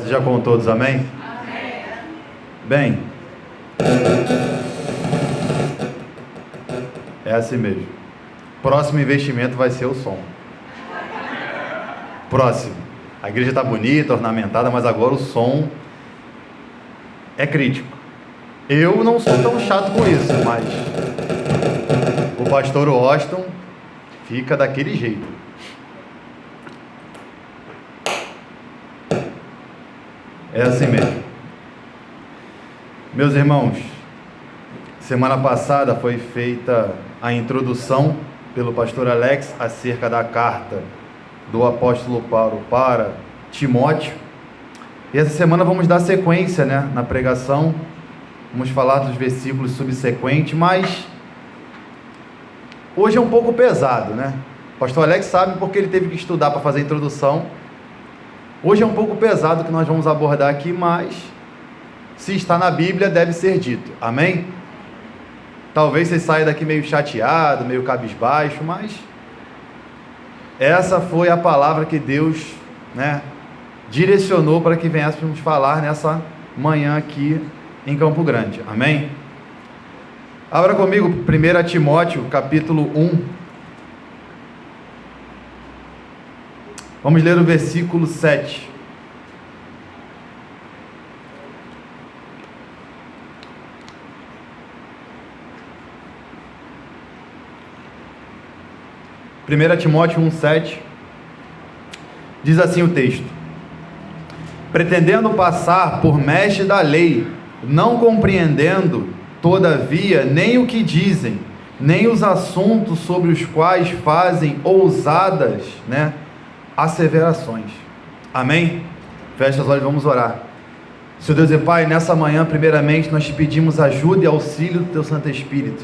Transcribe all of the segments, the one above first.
seja com todos, amém? Amém. Bem, é assim mesmo. Próximo investimento vai ser o som. Próximo. A igreja está bonita, ornamentada, mas agora o som é crítico. Eu não sou tão chato com isso, mas o pastor Washington fica daquele jeito. É assim mesmo. Meus irmãos, semana passada foi feita a introdução pelo pastor Alex acerca da carta do apóstolo Paulo para Timóteo. E essa semana vamos dar sequência, na pregação. Vamos falar dos versículos subsequentes, mas hoje é um pouco pesado, O pastor Alex sabe porque ele teve que estudar para fazer a introdução. Hoje é um pouco pesado o que nós vamos abordar aqui, mas se está na Bíblia, deve ser dito. Amém? Talvez você saia daqui meio chateado, meio cabisbaixo, mas essa foi a palavra que Deus, direcionou para que venhássemos falar nessa manhã aqui em Campo Grande. Amém? Abra comigo 1 Timóteo, capítulo 1. Vamos ler o versículo 7. Primeira Timóteo 1,7 diz assim o texto: pretendendo passar por mestre da lei, não compreendendo, todavia, nem o que dizem, nem os assuntos sobre os quais fazem ousadas, asseverações. Amém? Fecha os olhos e vamos orar. Senhor Deus e Pai, nessa manhã, primeiramente, nós te pedimos ajuda e auxílio do Teu Santo Espírito.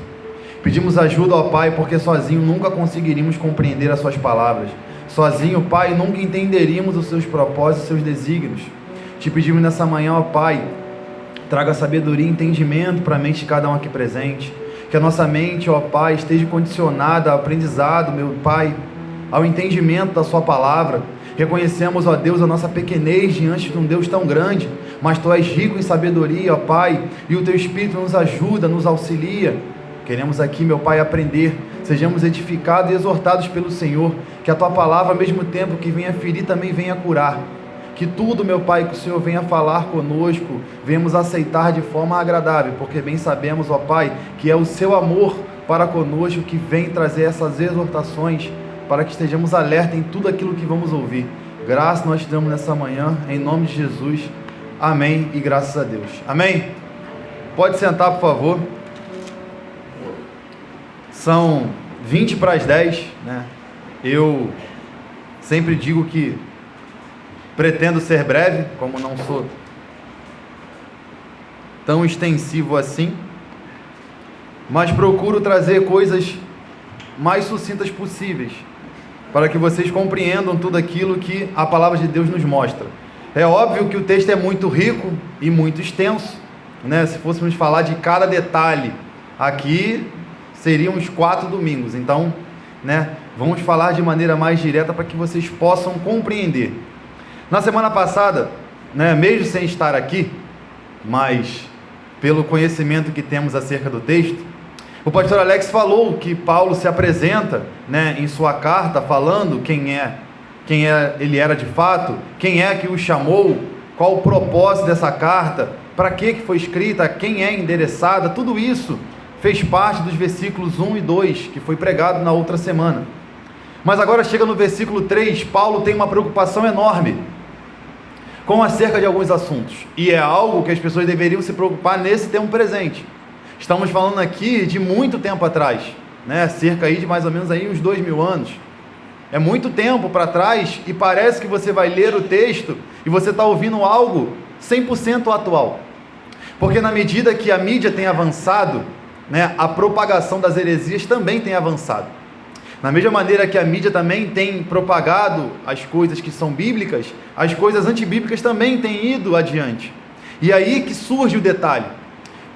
Pedimos ajuda, ó Pai, porque sozinho nunca conseguiríamos compreender as Suas palavras. Sozinho, Pai, nunca entenderíamos os Seus propósitos e Seus desígnios. Te pedimos nessa manhã, ó Pai, traga sabedoria e entendimento para a mente de cada um aqui presente. Que a nossa mente, ó Pai, esteja condicionada ao aprendizado, meu Pai, ao entendimento da Sua palavra. Reconhecemos, ó Deus, a nossa pequenez diante de um Deus tão grande, mas Tu és rico em sabedoria, ó Pai, e o Teu Espírito nos ajuda, nos auxilia. Queremos aqui, meu Pai, aprender, sejamos edificados e exortados pelo Senhor, que a Tua palavra, ao mesmo tempo que venha ferir, também venha curar. Que tudo, meu Pai, que o Senhor venha falar conosco, venhamos aceitar de forma agradável, porque bem sabemos, ó Pai, que é o Seu amor para conosco que vem trazer essas exortações, para que estejamos alerta em tudo aquilo que vamos ouvir. Graças nós te damos nessa manhã, em nome de Jesus. Amém e graças a Deus. Amém? Pode sentar, por favor. São 20 para as 10, Eu sempre digo que pretendo ser breve, como não sou tão extensivo assim, mas procuro trazer coisas mais sucintas possíveis, para que vocês compreendam tudo aquilo que a palavra de Deus nos mostra. É óbvio que o texto é muito rico e muito extenso, Se fôssemos falar de cada detalhe aqui, seriam uns 4 domingos. Então, vamos falar de maneira mais direta para que vocês possam compreender. Na semana passada, mesmo sem estar aqui, mas pelo conhecimento que temos acerca do texto, o pastor Alex falou que Paulo se apresenta, em sua carta, falando quem ele era de fato, quem é que o chamou, qual o propósito dessa carta, para que foi escrita, quem é endereçada, tudo isso fez parte dos versículos 1 e 2, que foi pregado na outra semana. Mas agora chega no versículo 3, Paulo tem uma preocupação enorme com acerca de alguns assuntos, e é algo que as pessoas deveriam se preocupar nesse tempo presente. Estamos falando aqui de muito tempo atrás, cerca aí de mais ou menos aí uns 2000 anos. É muito tempo para trás, e parece que você vai ler o texto e você está ouvindo algo 100% atual. Porque na medida que a mídia tem avançado, a propagação das heresias também tem avançado. Na mesma maneira que a mídia também tem propagado as coisas que são bíblicas, as coisas antibíblicas também têm ido adiante. E aí que surge o detalhe.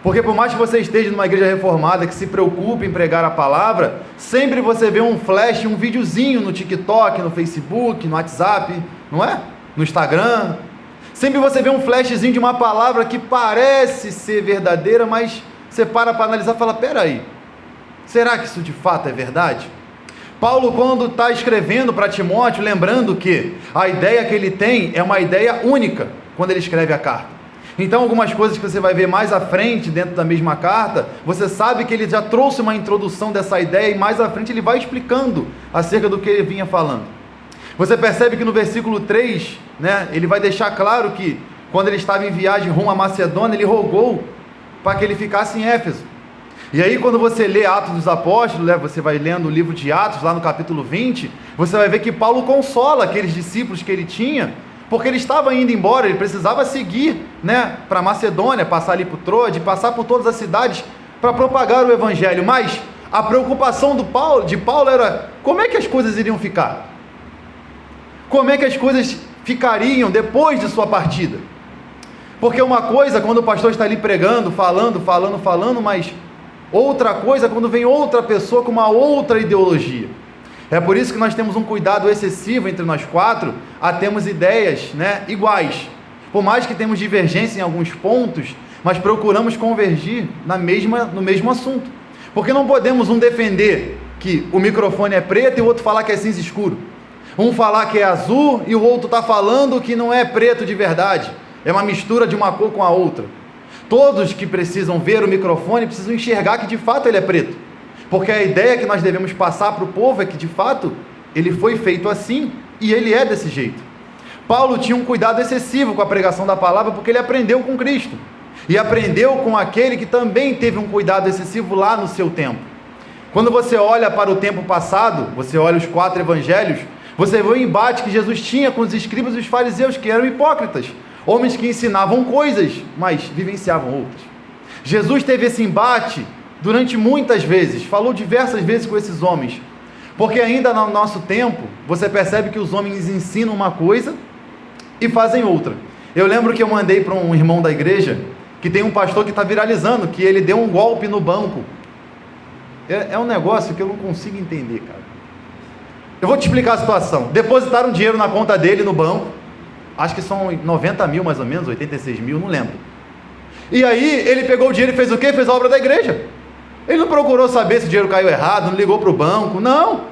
Porque por mais que você esteja numa igreja reformada que se preocupe em pregar a palavra, sempre você vê um flash, um videozinho no TikTok, no Facebook, no WhatsApp, não é? No Instagram. Sempre você vê um flashzinho de uma palavra que parece ser verdadeira, mas você para analisar e fala, peraí, será que isso de fato é verdade? Paulo, quando está escrevendo para Timóteo, lembrando que a ideia que ele tem é uma ideia única, quando ele escreve a carta. Então, algumas coisas que você vai ver mais à frente, dentro da mesma carta, você sabe que ele já trouxe uma introdução dessa ideia, e mais à frente ele vai explicando acerca do que ele vinha falando. Você percebe que no versículo 3, ele vai deixar claro que, quando ele estava em viagem rumo à Macedônia, ele rogou para que ele ficasse em Éfeso. E aí, quando você lê Atos dos Apóstolos, você vai lendo o livro de Atos, lá no capítulo 20, você vai ver que Paulo consola aqueles discípulos que ele tinha, porque ele estava indo embora, ele precisava seguir para Macedônia, passar ali por Troade, passar por todas as cidades para propagar o Evangelho. Mas a preocupação de Paulo era, como é que as coisas iriam ficar? Como é que as coisas ficariam depois de sua partida? Porque uma coisa, quando o pastor está ali pregando, falando, mas outra coisa quando vem outra pessoa com uma outra ideologia. É por isso que nós temos um cuidado excessivo entre nós quatro, a termos ideias iguais. Por mais que temos divergência em alguns pontos, mas procuramos convergir no mesmo assunto. Porque não podemos um defender que o microfone é preto e o outro falar que é cinza escuro. Um falar que é azul e o outro está falando que não é preto de verdade. É uma mistura de uma cor com a outra. Todos que precisam ver o microfone precisam enxergar que de fato ele é preto, porque a ideia que nós devemos passar para o povo é que de fato ele foi feito assim e ele é desse jeito. Paulo tinha um cuidado excessivo com a pregação da palavra, porque ele aprendeu com Cristo e aprendeu com aquele que também teve um cuidado excessivo lá no seu tempo. Quando você olha para o tempo passado, você olha os 4 evangelhos, você vê o embate que Jesus tinha com os escribas e os fariseus, que eram hipócritas, homens que ensinavam coisas, mas vivenciavam outras. Jesus teve esse embate durante muitas vezes, falou diversas vezes com esses homens, porque ainda no nosso tempo, você percebe que os homens ensinam uma coisa e fazem outra. Eu lembro que eu mandei para um irmão da igreja, que tem um pastor que está viralizando, que ele deu um golpe no banco. É um negócio que eu não consigo entender, cara. Eu vou te explicar a situação. Depositaram dinheiro na conta dele no banco, acho que são 90 mil mais ou menos, 86 mil, não lembro. E aí ele pegou o dinheiro e fez o quê? Fez a obra da igreja. Ele não procurou saber se o dinheiro caiu errado, não ligou para o banco, não.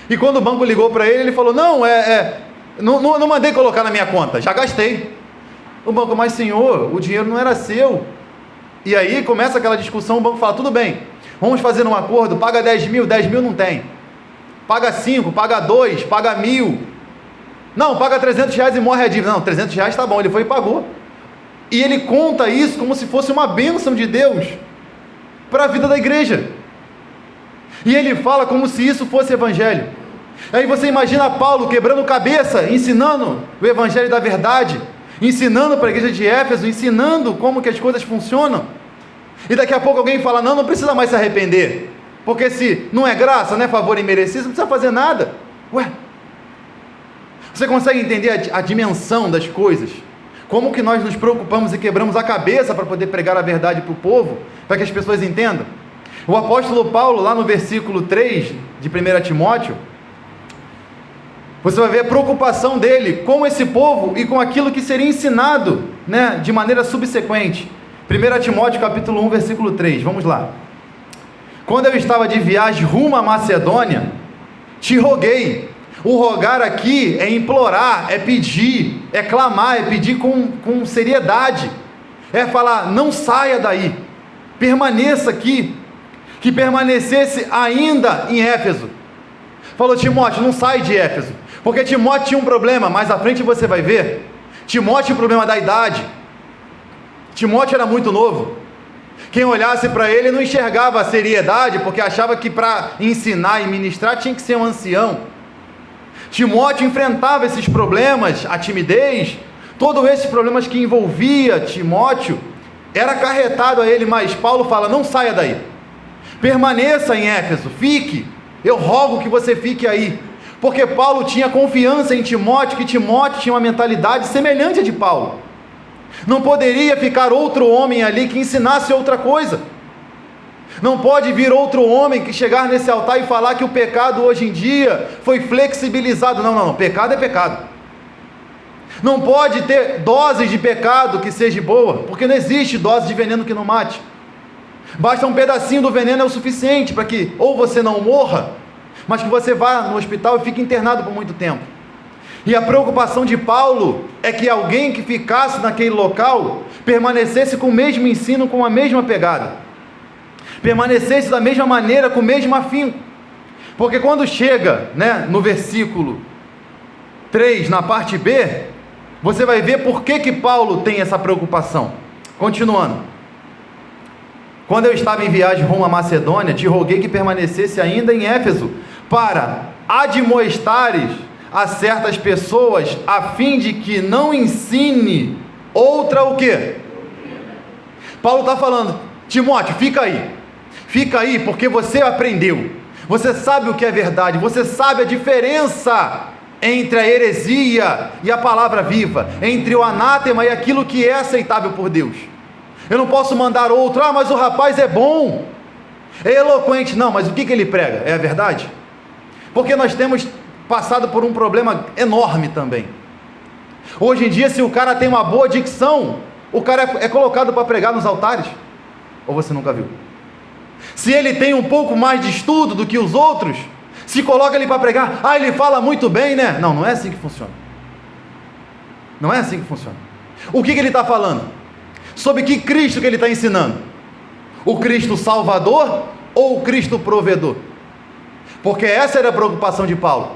E quando o banco ligou para ele, ele falou, não mandei colocar na minha conta, já gastei. O banco, mas senhor, o dinheiro não era seu. E aí começa aquela discussão, o banco fala, tudo bem, vamos fazer um acordo, paga 10 mil não tem. Paga 5, paga 2, paga 1.000. Não, paga 300 reais e morre a dívida. Não, 300 reais tá bom, ele foi e pagou. E ele conta isso como se fosse uma bênção de Deus para a vida da igreja. E ele fala como se isso fosse evangelho. Aí você imagina Paulo quebrando cabeça, ensinando o evangelho da verdade, ensinando para a igreja de Éfeso, ensinando como que as coisas funcionam. E daqui a pouco alguém fala, não precisa mais se arrepender, porque se não é graça, não é favor imerecido, não precisa fazer nada. Ué, você consegue entender a dimensão das coisas? Como que nós nos preocupamos e quebramos a cabeça para poder pregar a verdade para o povo, para que as pessoas entendam? O apóstolo Paulo, lá no versículo 3 de 1 Timóteo, você vai ver a preocupação dele com esse povo e com aquilo que seria ensinado, de maneira subsequente. 1 Timóteo capítulo 1, versículo 3, vamos lá. Quando eu estava de viagem rumo à Macedônia, te roguei. O rogar aqui é implorar, é pedir, é clamar, é pedir com seriedade, é falar, não saia daí, permaneça aqui, que permanecesse ainda em Éfeso. Falou, Timóteo, não sai de Éfeso, porque Timóteo tinha um problema, mais à frente você vai ver. Timóteo tinha um problema da idade. Timóteo era muito novo. Quem olhasse para ele não enxergava a seriedade, porque achava que para ensinar e ministrar tinha que ser um ancião. Timóteo enfrentava esses problemas, a timidez, todos esses problemas que envolvia Timóteo, era acarretado a ele, mas Paulo fala, não saia daí, permaneça em Éfeso, fique, eu rogo que você fique aí, porque Paulo tinha confiança em Timóteo, que Timóteo tinha uma mentalidade semelhante à de Paulo, não poderia ficar outro homem ali que ensinasse outra coisa. Não pode vir outro homem que chegar nesse altar e falar que o pecado hoje em dia foi flexibilizado. Não, pecado é pecado. Não pode ter doses de pecado que seja boa, porque não existe dose de veneno que não mate. Basta um pedacinho do veneno é o suficiente para que ou você não morra, mas que você vá no hospital e fique internado por muito tempo. E a preocupação de Paulo é que alguém que ficasse naquele local permanecesse com o mesmo ensino, com a mesma pegada, permanecesse da mesma maneira, com o mesmo afinco. Porque quando chega, no versículo 3, na parte B, você vai ver por que Paulo tem essa preocupação. Continuando. Quando eu estava em viagem rumo à Macedônia, te roguei que permanecesse ainda em Éfeso, para admoestares a certas pessoas, a fim de que não ensine outra o quê? Paulo está falando, Timóteo, fica aí, porque você aprendeu, você sabe o que é verdade, você sabe a diferença entre a heresia e a palavra viva, entre o anátema e aquilo que é aceitável por Deus. Eu não posso mandar outro, mas o rapaz é bom, é eloquente. Não, mas o que ele prega? É a verdade? Porque nós temos passado por um problema enorme também. Hoje em dia, se o cara tem uma boa dicção, o cara é colocado para pregar nos altares. Ou você nunca viu? Se ele tem um pouco mais de estudo do que os outros, se coloca ele para pregar, ele fala muito bem, né? Não, não é assim que funciona. Não é assim que funciona. O que ele está falando? Sobre que Cristo que ele está ensinando? O Cristo Salvador ou o Cristo Provedor? Porque essa era a preocupação de Paulo.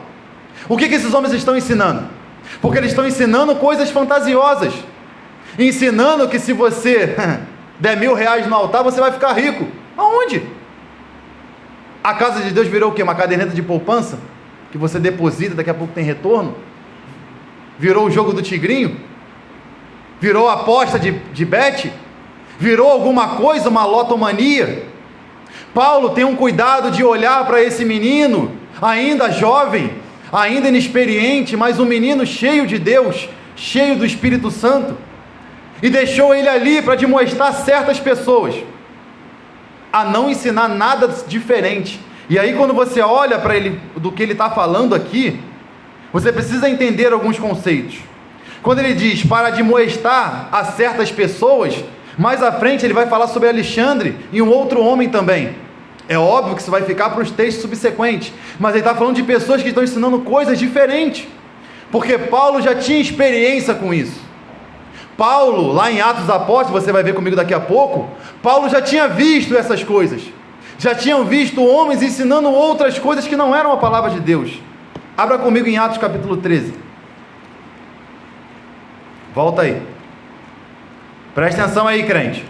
O que esses homens estão ensinando? Porque eles estão ensinando coisas fantasiosas, ensinando que se você der R$1.000 no altar, você vai ficar rico. Aonde? A casa de Deus virou o quê? Uma caderneta de poupança? Que você deposita, daqui a pouco tem retorno? Virou o jogo do tigrinho? Virou aposta de bet? Virou alguma coisa, uma lotomania? Paulo tem um cuidado de olhar para esse menino, ainda jovem, ainda inexperiente, mas um menino cheio de Deus, cheio do Espírito Santo, e deixou ele ali para demonstrar certas pessoas a não ensinar nada diferente. E aí quando você olha para ele, do que ele está falando aqui, você precisa entender alguns conceitos. Quando ele diz para admoestar a certas pessoas, mais à frente ele vai falar sobre Alexandre e um outro homem também. É óbvio que isso vai ficar para os textos subsequentes, mas ele está falando de pessoas que estão ensinando coisas diferentes, porque Paulo já tinha experiência com isso. Paulo, lá em Atos dos Apóstolos, você vai ver comigo daqui a pouco, Paulo já tinha visto essas coisas, já tinham visto homens ensinando outras coisas que não eram a palavra de Deus. Abra comigo em Atos capítulo 13. Volta aí. Presta atenção aí, crente.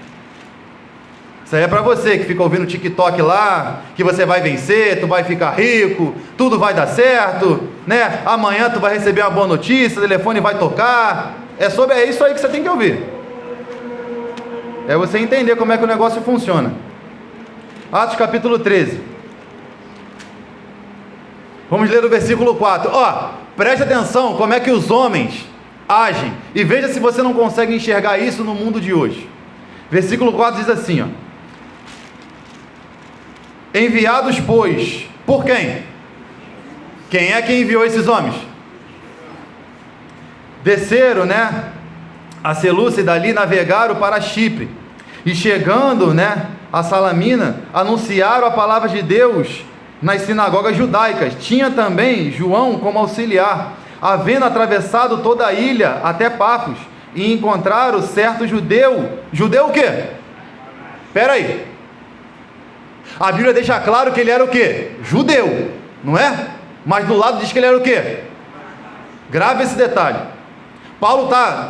Isso aí é para você que fica ouvindo TikTok lá, que você vai vencer, tu vai ficar rico, tudo vai dar certo, amanhã tu vai receber uma boa notícia, o telefone vai tocar. É isso aí que você tem que ouvir. É você entender como é que o negócio funciona. Atos capítulo 13. Vamos ler o versículo 4. Preste atenção como é que os homens agem, e veja se você não consegue enxergar isso no mundo de hoje. Versículo 4 diz assim, enviados, pois, por quem? Quem é que enviou esses homens? Desceram, a Selúcia, e dali navegaram para Chipre, e chegando, a Salamina, anunciaram a palavra de Deus nas sinagogas judaicas. Tinha também João como auxiliar. Havendo atravessado toda a ilha até Pafos, e encontraram certo judeu o quê? Espera aí, a Bíblia deixa claro que ele era o quê? Judeu, não é? Mas do lado diz que ele era o quê? Grave esse detalhe.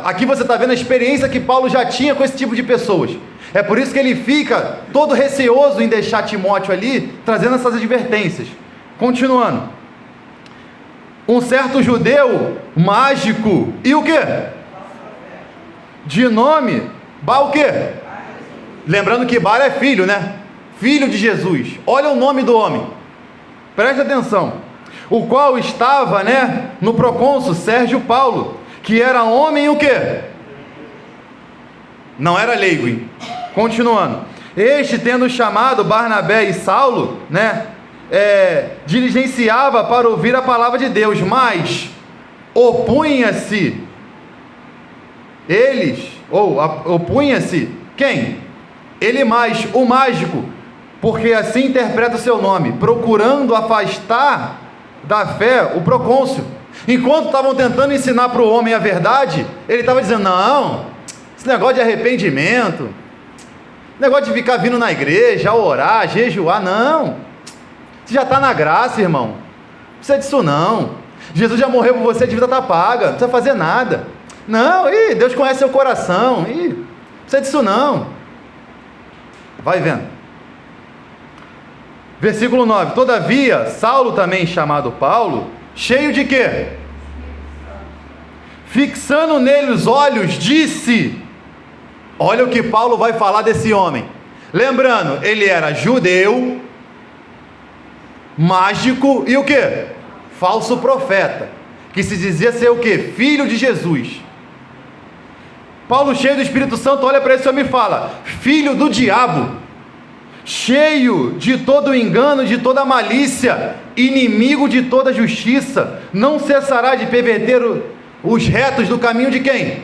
Aqui você está vendo a experiência que Paulo já tinha com esse tipo de pessoas. É por isso que ele fica todo receoso em deixar Timóteo ali, trazendo essas advertências. Continuando. Um certo judeu mágico, e o que? De nome Bar o quê? Lembrando que Bar é filho, filho de Jesus. Olha o nome do homem, preste atenção. O qual estava, no procônsul Sérgio Paulo, que era homem o quê? Não era leigo, hein? Continuando. Este, tendo chamado Barnabé e Saulo, diligenciava para ouvir a palavra de Deus, mas opunha-se eles, ou opunha-se, quem? Ele mais, o mágico, porque assim interpreta o seu nome, procurando afastar da fé o procônsul. Enquanto estavam tentando ensinar para o homem a verdade, ele estava dizendo: não, esse negócio de arrependimento, negócio de ficar vindo na igreja, orar, jejuar, não, você já está na graça, irmão, não precisa disso não, Jesus já morreu por você, a dívida está paga, não precisa fazer nada, não, Deus conhece seu coração, não precisa disso não. Vai vendo. Versículo 9: todavia, Saulo, também chamado Paulo, cheio de quê? Fixando nele os olhos, disse... Olha o que Paulo vai falar desse homem. Lembrando, ele era judeu, mágico e o quê? Falso profeta, que se dizia ser o quê? Filho de Jesus. Paulo, cheio do Espírito Santo, olha para esse homem e fala: filho do diabo, cheio de todo engano, de toda malícia, inimigo de toda justiça, não cessará de perverter os retos do caminho de quem?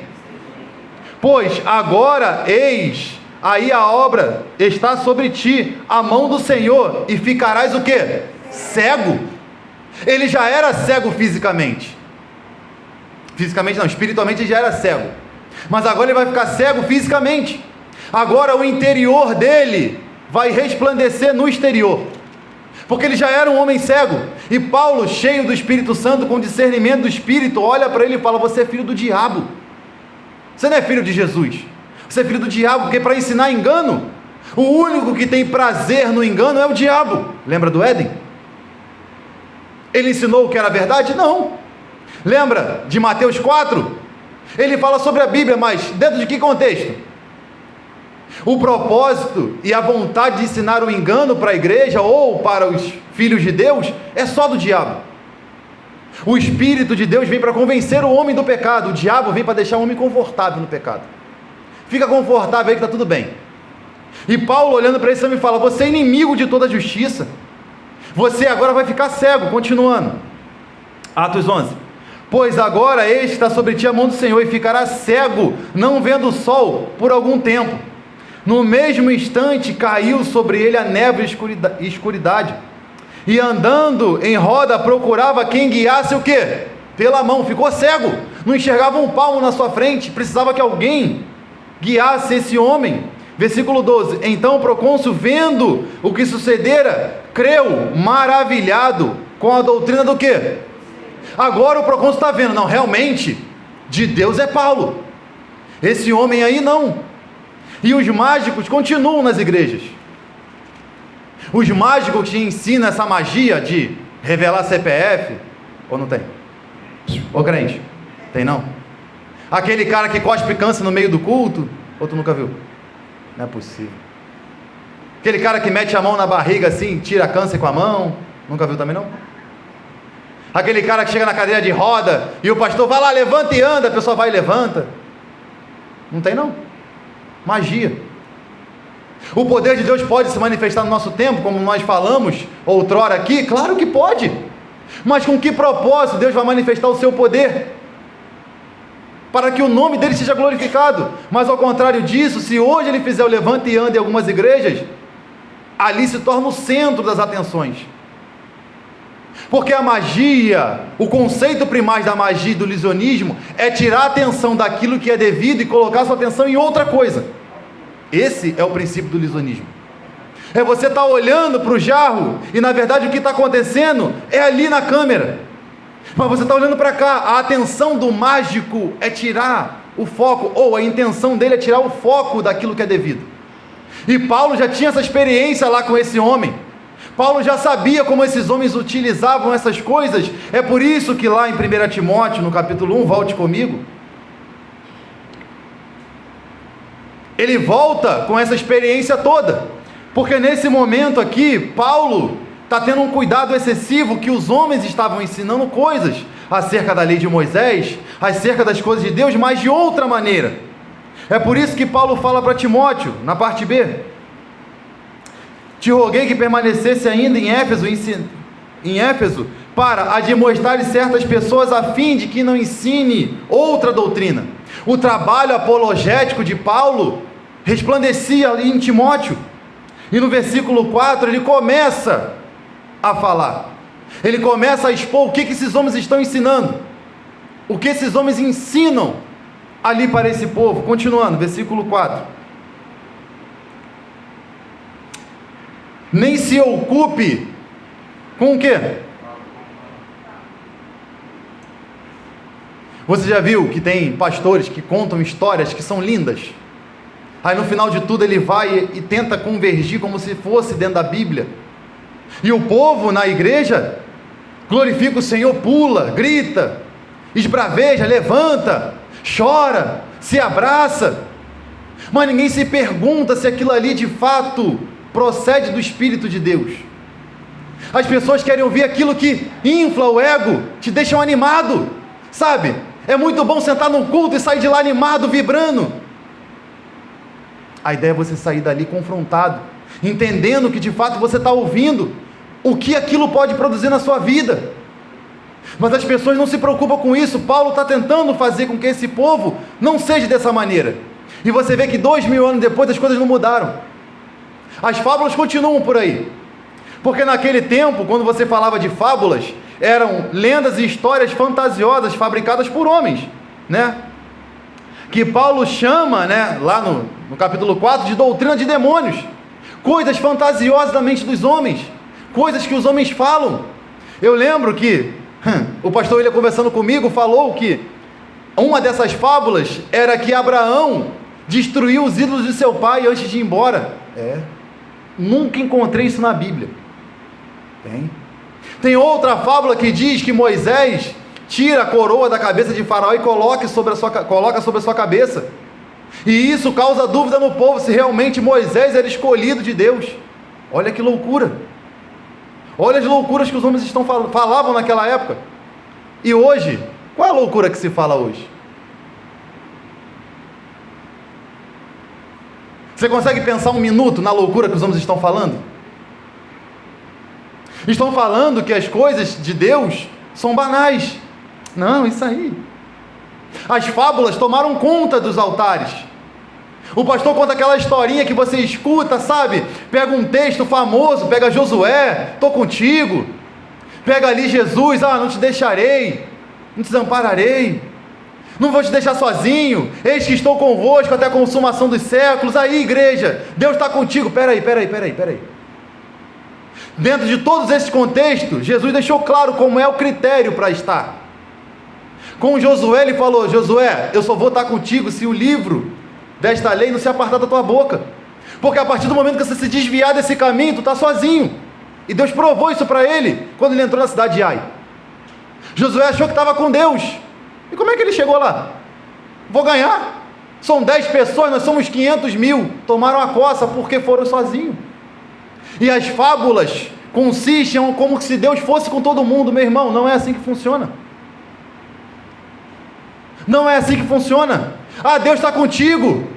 Pois agora, eis, aí a obra está sobre ti, a mão do Senhor, e ficarás o quê? Cego. Ele já era cego fisicamente. Fisicamente não, espiritualmente ele já era cego. Mas agora ele vai ficar cego fisicamente. Agora o interior dele vai resplandecer no exterior, porque ele já era um homem cego. E Paulo, cheio do Espírito Santo, com discernimento do Espírito, olha para ele e fala: você é filho do diabo, você não é filho de Jesus, você é filho do diabo, porque para ensinar engano, o único que tem prazer no engano é o diabo. Lembra do Éden? Ele ensinou o que era verdade? Não. Lembra de Mateus 4? Ele fala sobre a Bíblia, mas dentro de que contexto? O propósito e a vontade de ensinar o engano para a igreja ou para os filhos de Deus é só do diabo. O Espírito de Deus vem para convencer o homem do pecado, o diabo vem para deixar o homem confortável no pecado. Fica confortável aí que está tudo bem. E Paulo, olhando para esse homem, fala: você é inimigo de toda justiça, você agora vai ficar cego. Continuando, Atos 11: pois agora este está sobre ti a mão do Senhor, e ficará cego, não vendo o sol por algum tempo. No mesmo instante caiu sobre ele a névoa e escuridade, e andando em roda procurava quem guiasse o quê? Pela mão. Ficou cego, não enxergava um palmo na sua frente, precisava que alguém guiasse esse homem. Versículo 12: então o procônsul, vendo o que sucedera, creu, maravilhado com a doutrina do quê? Agora o procônsul está vendo: não, realmente, de Deus é Paulo, esse homem aí não. E os mágicos continuam nas igrejas. Os mágicos que ensinam essa magia de revelar CPF, ou não tem? Ô crente, tem não? Aquele cara que cospe câncer no meio do culto, ou tu nunca viu? Não é possível. Aquele cara que mete a mão na barriga assim, tira câncer com a mão, nunca viu também não? Aquele cara que chega na cadeira de roda e o pastor vai lá, levanta e anda, a pessoa vai e levanta. Não tem não? Magia. O poder de Deus pode se manifestar no nosso tempo, como nós falamos outrora aqui? Claro que pode. Mas com que propósito Deus vai manifestar o seu poder? Para que o nome dele seja glorificado. Mas ao contrário disso, se hoje ele fizer o levanta e anda em algumas igrejas, ali se torna o centro das atenções. Porque a magia, o conceito primário da magia e do ilusionismo é tirar a atenção daquilo que é devido e colocar sua atenção em outra coisa. Esse é o princípio do ilusionismo. É você estar olhando para o jarro e na verdade o que está acontecendo é ali na câmera. Mas você está olhando para cá. A atenção do mágico é tirar o foco, ou a intenção dele é tirar o foco daquilo que é devido. E Paulo já tinha essa experiência lá com esse homem. Paulo já sabia como esses homens utilizavam essas coisas. É por isso que lá em 1 Timóteo, no capítulo 1, volte comigo, ele volta com essa experiência toda, porque nesse momento aqui, Paulo está tendo um cuidado excessivo, que os homens estavam ensinando coisas acerca da lei de Moisés, acerca das coisas de Deus, mas de outra maneira. É por isso que Paulo fala para Timóteo, na parte B: te roguei que permanecesse ainda em Éfeso, para admoestar certas pessoas a fim de que não ensine outra doutrina. O trabalho apologético de Paulo resplandecia ali em Timóteo. E no versículo 4 ele começa a falar. Ele começa a expor o que esses homens estão ensinando. O que esses homens ensinam ali para esse povo. Continuando, versículo 4. Nem se ocupe com o quê? Você já viu que tem pastores que contam histórias que são lindas? Aí no final de tudo ele vai e tenta convergir como se fosse dentro da Bíblia. E o povo na igreja glorifica o Senhor, pula, grita, esbraveja, levanta, chora, se abraça. Mas ninguém se pergunta se aquilo ali de fato procede do Espírito de Deus. As pessoas querem ouvir aquilo que infla o ego, te deixam animado, sabe? É muito bom sentar num culto e sair de lá animado, vibrando. A ideia é você sair dali confrontado, entendendo que de fato você está ouvindo o que aquilo pode produzir na sua vida. Mas as pessoas não se preocupam com isso. Paulo está tentando fazer com que esse povo não seja dessa maneira. E você vê que 2000 anos depois as coisas não mudaram. As fábulas continuam por aí. Porque naquele tempo, quando você falava de fábulas, eram lendas e histórias fantasiosas fabricadas por homens, né? Que Paulo chama, né, lá no capítulo 4, de doutrina de demônios. Coisas fantasiosas da mente dos homens. Coisas que os homens falam. Eu lembro que o pastor William, conversando comigo, falou que uma dessas fábulas era que Abraão destruiu os ídolos de seu pai antes de ir embora. Nunca encontrei isso na Bíblia. Tem outra fábula que diz que Moisés tira a coroa da cabeça de Faraó e coloca sobre a sua cabeça. E isso causa dúvida no povo se realmente Moisés era escolhido de Deus. Olha que loucura. Olha as loucuras que os homens falavam naquela época. E hoje, qual é a loucura que se fala hoje? Você consegue pensar um minuto na loucura que os homens estão falando? Estão falando que as coisas de Deus são banais. Não, isso aí. As fábulas tomaram conta dos altares. O pastor conta aquela historinha que você escuta, sabe? Pega um texto famoso, pega Josué, estou contigo. Pega ali Jesus, não te deixarei, não te desampararei, não vou te deixar sozinho, eis que estou convosco até a consumação dos séculos. Aí, igreja, Deus está contigo. Peraí. Dentro de todos esses contextos, Jesus deixou claro como é o critério para estar. Com Josué ele falou: Josué, eu só vou estar contigo se o livro desta lei não se apartar da tua boca, porque a partir do momento que você se desviar desse caminho, tu está sozinho. E Deus provou isso para ele, quando ele entrou na cidade de Ai. Josué achou que estava com Deus, e como é que ele chegou lá? Vou ganhar, são 10 pessoas, nós somos 500 mil, tomaram a coça porque foram sozinhos. E as fábulas consistem como se Deus fosse com todo mundo. Meu irmão, não é assim que funciona. Não é assim que funciona. Deus está contigo,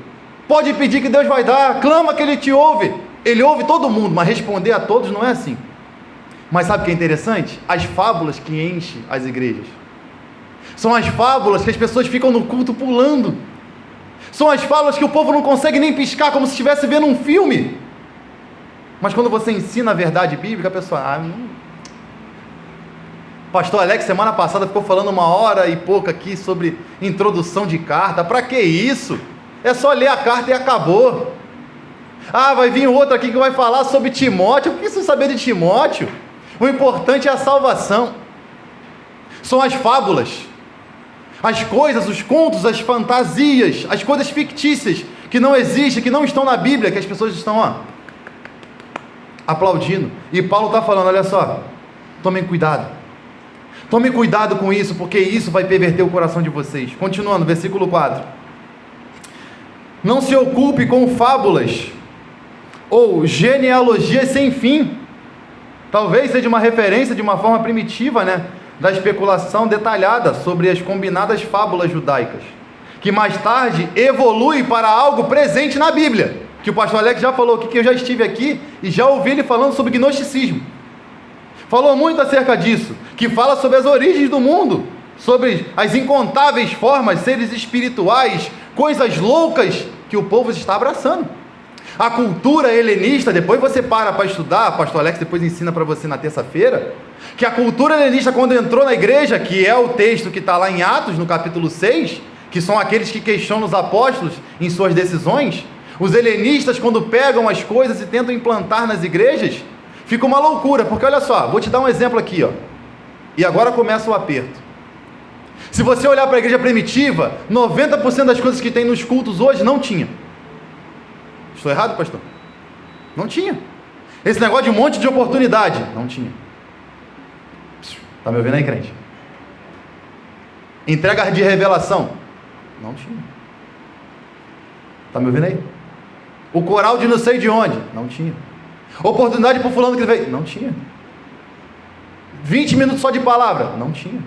pode pedir que Deus vai dar, clama que Ele te ouve. Ele ouve todo mundo, mas responder a todos não é assim. Mas sabe o que é interessante? As fábulas que enchem as igrejas são as fábulas que as pessoas ficam no culto pulando. São as fábulas que o povo não consegue nem piscar, como se estivesse vendo um filme. Mas quando você ensina a verdade bíblica, a pessoa... Pastor Alex, semana passada, ficou falando 1 hora e pouco aqui sobre introdução de carta. Para que isso? É só ler a carta e acabou. Vai vir outro aqui que vai falar sobre Timóteo. Eu preciso saber de Timóteo. O importante é a salvação. São as fábulas, as coisas, os contos, as fantasias, as coisas fictícias que não existem, que não estão na Bíblia, que as pessoas estão aplaudindo. E Paulo está falando: olha só, tomem cuidado. Tomem cuidado com isso, porque isso vai perverter o coração de vocês. Continuando, versículo 4. Não se ocupe com fábulas ou genealogias sem fim. Talvez seja uma referência de uma forma primitiva, da especulação detalhada sobre as combinadas fábulas judaicas, que mais tarde evolui para algo presente na Bíblia, que o pastor Alex já falou aqui, que eu já estive aqui e já ouvi ele falando sobre gnosticismo, falou muito acerca disso, que fala sobre as origens do mundo, sobre as incontáveis formas, seres espirituais, coisas loucas que o povo está abraçando. A cultura helenista, depois você para estudar, pastor Alex depois ensina para você na terça-feira, que a cultura helenista, quando entrou na igreja, que é o texto que está lá em Atos, no capítulo 6, que são aqueles que questionam os apóstolos em suas decisões, os helenistas, quando pegam as coisas e tentam implantar nas igrejas, fica uma loucura, porque olha só, vou te dar um exemplo aqui, ó, e agora começa o aperto. Se você olhar para a igreja primitiva, 90% das coisas que tem nos cultos hoje não tinha. Estou errado, pastor? Não tinha. Esse negócio de um monte de oportunidade, não tinha. Está me ouvindo aí, crente? Entrega de revelação, não tinha. Está me ouvindo aí? O coral de não sei de onde, não tinha. Oportunidade para o fulano que veio, não tinha. 20 minutos só de palavra, não tinha.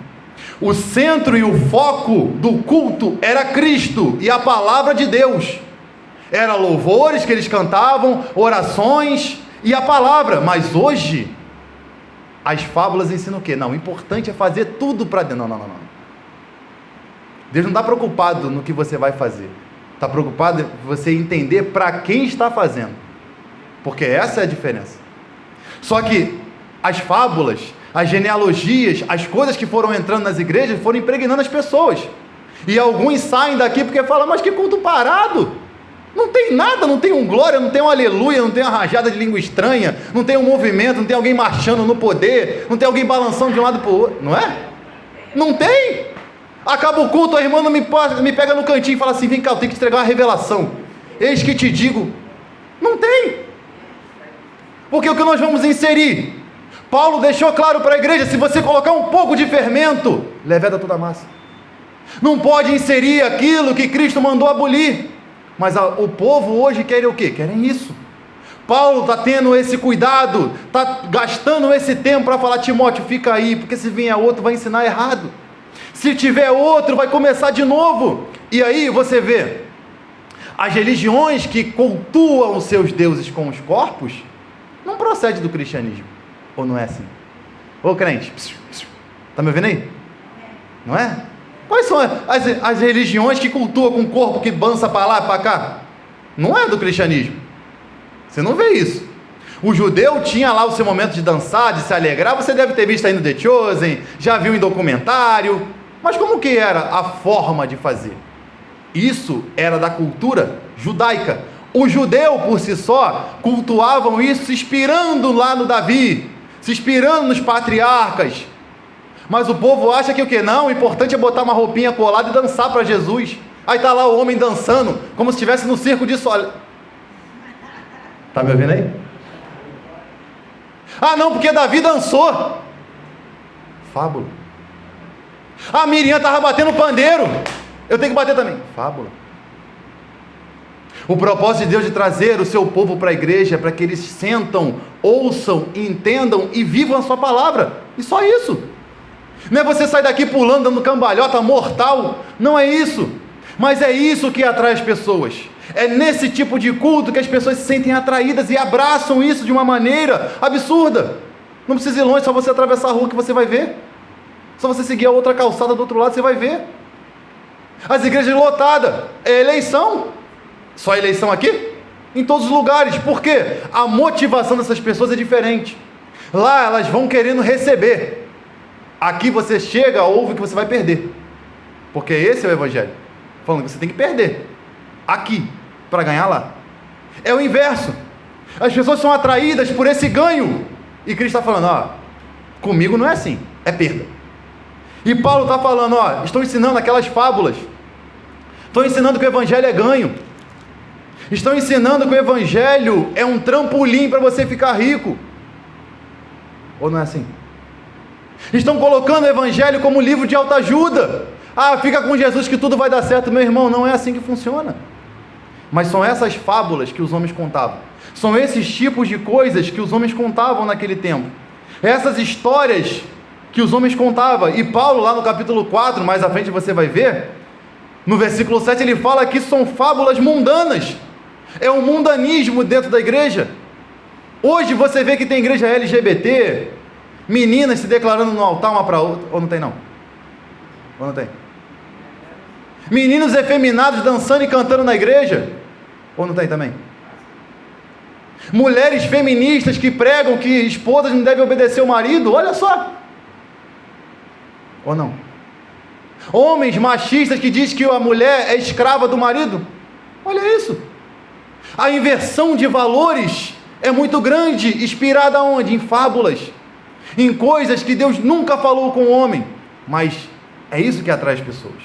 O centro e o foco do culto era Cristo e a palavra de Deus. Era louvores que eles cantavam, orações e a palavra. Mas hoje, as fábulas ensinam o quê? Não, o importante é fazer tudo para Deus. Não. Deus não está preocupado no que você vai fazer. Está preocupado em você entender para quem está fazendo. Porque essa é a diferença. Só que as fábulas, as genealogias, as coisas que foram entrando nas igrejas foram impregnando as pessoas. E alguns saem daqui porque falam, mas que culto parado. Não tem nada, não tem um glória, não tem um aleluia, não tem uma rajada de língua estranha, não tem um movimento, não tem alguém marchando no poder, não tem alguém balançando de um lado para o outro, não é? Não tem. Acaba o culto, a irmã não me pega no cantinho e fala assim, vem cá, eu tenho que te entregar uma revelação. Eis que te digo, não tem. Porque o que nós vamos inserir? Paulo deixou claro para a igreja, se você colocar um pouco de fermento, leveda toda a massa. Não pode inserir aquilo que Cristo mandou abolir. Mas o povo hoje quer o quê? Querem isso. Paulo está tendo esse cuidado, está gastando esse tempo para falar, Timóteo, fica aí, porque se vier outro vai ensinar errado. Se tiver outro, vai começar de novo. E aí você vê, as religiões que cultuam os seus deuses com os corpos, não procede do cristianismo. Ou não é assim? Ô crente, está me ouvindo aí? Não é? Quais são as religiões que cultuam com o corpo que dança para lá e para cá? Não é do cristianismo. Você não vê isso. O judeu tinha lá o seu momento de dançar, de se alegrar. Você deve ter visto aí no The Chosen, já viu em documentário. Mas como que era a forma de fazer? Isso era da cultura judaica. O judeu, por si só, cultuavam isso se inspirando lá no Davi, se inspirando nos patriarcas. Mas o povo acha que o que? Não, o importante é botar uma roupinha colada e dançar para Jesus. Aí está lá o homem dançando, como se estivesse no circo de sol. Está me ouvindo aí? Ah não, porque Davi dançou. Fábula. A Miriam estava batendo pandeiro, eu tenho que bater também. Fábula. O propósito de Deus de trazer o seu povo para a igreja é para que eles sentam, ouçam, entendam e vivam a sua palavra. E só isso. Não é você sair daqui pulando, dando cambalhota mortal. Não é isso. Mas é isso que atrai as pessoas. É nesse tipo de culto que as pessoas se sentem atraídas e abraçam isso de uma maneira absurda. Não precisa ir longe, só você atravessar a rua que você vai ver. Só você seguir a outra calçada do outro lado, você vai ver. As igrejas lotadas. É eleição. Só eleição aqui? Em todos os lugares. Por quê? A motivação dessas pessoas é diferente. Lá elas vão querendo receber. Aqui você chega, ouve que você vai perder. Porque esse é o evangelho. Falando que você tem que perder aqui para ganhar lá. É o inverso. As pessoas são atraídas por esse ganho. E Cristo está falando, comigo não é assim, é perda. E Paulo está falando, estou ensinando aquelas fábulas. Estou ensinando que o evangelho é ganho. Estou ensinando que o evangelho é um trampolim para você ficar rico. Ou não é assim? Estão colocando o evangelho como livro de autoajuda. Fica com Jesus que tudo vai dar certo. Meu irmão, não é assim que funciona. Mas são essas fábulas que os homens contavam. São esses tipos de coisas que os homens contavam naquele tempo. Essas histórias que os homens contavam. E Paulo lá no capítulo 4, mais à frente você vai ver, no versículo 7 ele fala que são fábulas mundanas. É um mundanismo dentro da igreja. Hoje você vê que tem igreja LGBT, Meninas se declarando no altar uma para outra, ou não tem não? Ou não tem? Meninos efeminados dançando e cantando na igreja, ou não tem também? Mulheres feministas que pregam que esposas não devem obedecer ao marido, olha só. Ou não? Homens machistas que dizem que a mulher é escrava do marido, olha isso. A inversão de valores é muito grande, inspirada onde? Em fábulas, em coisas que Deus nunca falou com o homem, mas é isso que atrai as pessoas.